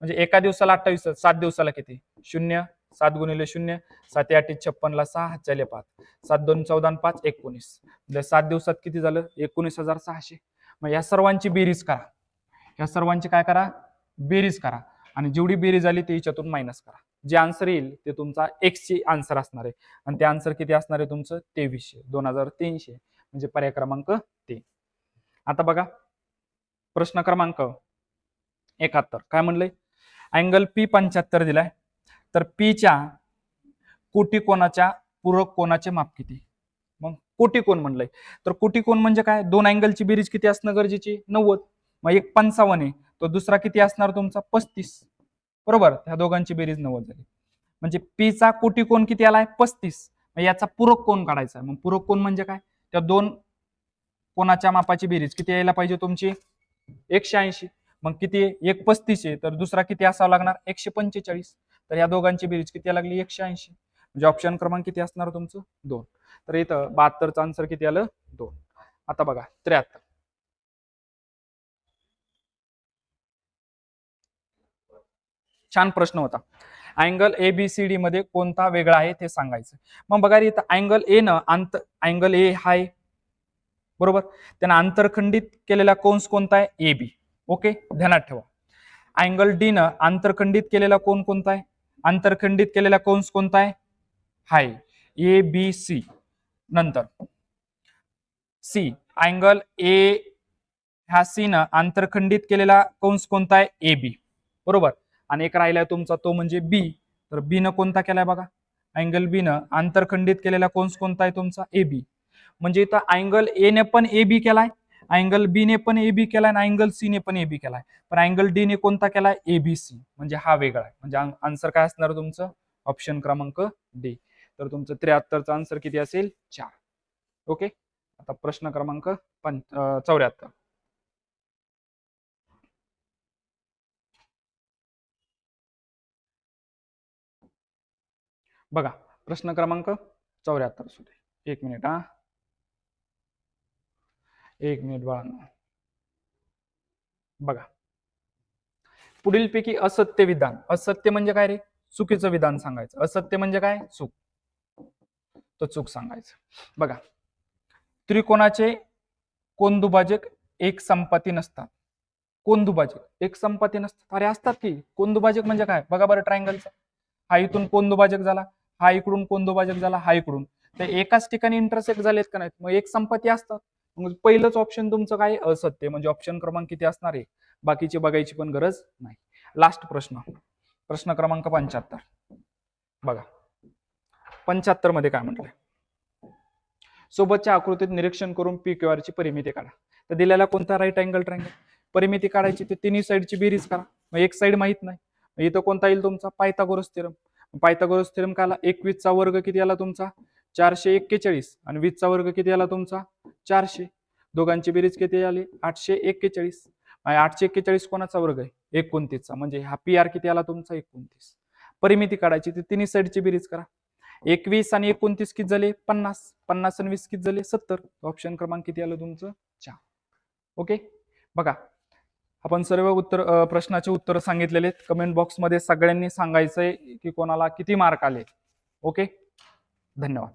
म्हणजे एका दिवसाला 28, 7 दिवसाला किती? 0, 7 गुणिले 0, 7 8 56 ला 6, 5 5, 7 2 14 5 19, म्हणजे 7 दिवसात किती झालं? 19,600. मग या सर्वांची बेरीज करा. या सर्वांची काय करा? बेरीज करा. आणि जेवढी बेरीज आली ती याच्यातून मायनस करा. जे आन्सर येईल ते तुमचा एक्स ची आन्सर असणार आहे. आणि ते आन्सर किती असणार आहे तुमचं? 2300, 2300, म्हणजे पर्याय क्रमांक 3. आता बघा प्रश्न क्रमांक 71 काय म्हणलंय? अँगल पी 75 दिलाय, तर पी च्या कोटी कोणाच्या पूरक कोणाचे माप किती? मग कोटी कोण म्हणलंय, तर कोटी कोण म्हणजे काय? दोन अँगलची बेरीज किती असणं गरजेची? 90. मग एक 55 आहे, तो दुसरा किती असणार तुमचा? 35. बरोबर, ह्या दोघांची बेरीज 90 झाली. म्हणजे पी चा कोटी कोण किती आलाय? 35. मग याचा पूरक कोण काढायचा आहे. मग पूरक कोण म्हणजे काय? त्या दोन कोणाच्या मापाची बेरीज किती यायला पाहिजे तुमची? 180. मग किती? एक 35 आहे, तर दुसरा किती असावा लागणार? 145. तर या दोघांची बेरीज किती लागली? 180. म्हणजे ऑप्शन क्रमांक किती असणार तुमचं? 2. तर इथं 72चं आन्सर किती आलं? 2. आता बघा 73. छान प्रश्न होता. अँगल ABCD मध्ये कोणता वेगळा आहे ते सांगायचं. मग बघा इथं अँगल ए न अँगल ए हाय, बरोबर, त्यानं आंतरखंडित केलेला कंस कोणता आहे? AB. ओके, ध्यानात ठेवा. अँगल डी न आंतरखंडित केलेला कोण कोणता आहे? आंतरखंडित केलेला कंस कोणता आहे? हाय, ABC. नंतर सी, अँगल ए ह्या सी न आंतरखंडित केलेला कंस कोणता आहे? AB. बरोबर. आणि एक राहिलाय तुमचा तो म्हणजे बी. तर बी न कोणता केलाय बघा? अँगल बी न आंतरखंडित केलेला कंस कोणता आहे तुमचा? AB. म्हणजे इथं अँगल ए ने पण AB केलाय, अँगल बी ने पण AB केलाय आणि अँगल सी ने पण AB केलाय. पण अँगल डी ने कोणता केलाय? ABC. म्हणजे हा वेगळा आहे. म्हणजे आन्सर काय असणार तुमचं? ऑप्शन क्रमांक डी. तर तुमचं 73चा आन्सर किती असेल? 4. ओके. आता प्रश्न क्रमांक 74. बघा प्रश्न क्रमांक 74 सुद्धा. 1 मिनिट हा, 1 मिनिट बाळांनो. बघा, पुढीलपैकी असत्य विधान, असत्य म्हणजे काय रे? चुकीचं विधान सांगायचं. असत्य म्हणजे काय? चूक. तो चूक सांगायचं. बघा, त्रिकोणाचे कोनदुभाजक एक संपाती नसतात. कोनदुभाजक एक संपाती नसतात. अरे असतात की. कोनदुभाजक म्हणजे काय? बघा बरं ट्रायंगलचा. हा इथून कोनदुभाजक झाला, हा इकडून कोनदुभाजक झाला, हा इकडून. ते एकाच ठिकाणी इंटरसेक्ट झालेत का नाहीत? मग एक संपाती असतात. मग पहिलंच ऑप्शन तुमचं काय? असत्य. म्हणजे ऑप्शन क्रमांक किती असणार आहे? बाकीची बघायची पण गरज नाही. लास्ट प्रश्न, प्रश्न क्रमांक 75. बघा 75 मध्ये काय म्हटलंय? सोबतच्या आकृतीत निरीक्षण करून PQR ची परिमिती काढा. तर दिलेला कोणता? Right angle triangle. परिमिती काढायची ते तिन्ही साईडची बेरीज करा. मग एक साईड माहित नाही, इथं कोणता येईल तुमचा? Pythagoras theorem. पायथागोरस थेरम काला 21 चा वर्ग किती आला तुमचा? 441. आणि 20 चा वर्ग किती आला तुमचा? 400. दोघांची बेरीज किती आली? 841. 841 कोणाचा वर्ग आहे? 29 चा. म्हणजे हा PR किती आला तुमचा? 29. परिमिती काढायची ती तिन्ही साईडची बेरीज करा. 21 आणि 29 किती झाले? 50. 50 आणि 20 किती झाले? 70. ऑप्शन क्रमांक किती आलं तुमचं? 4. ओके. बघा आपण सर्व उत्तर प्रश्नाचे उत्तर सांगितलेले आहेत. कमेंट बॉक्समध्ये सगळ्यांनी सांगायचंय की कोणाला किती मार्क आले. ओके, धन्यवाद.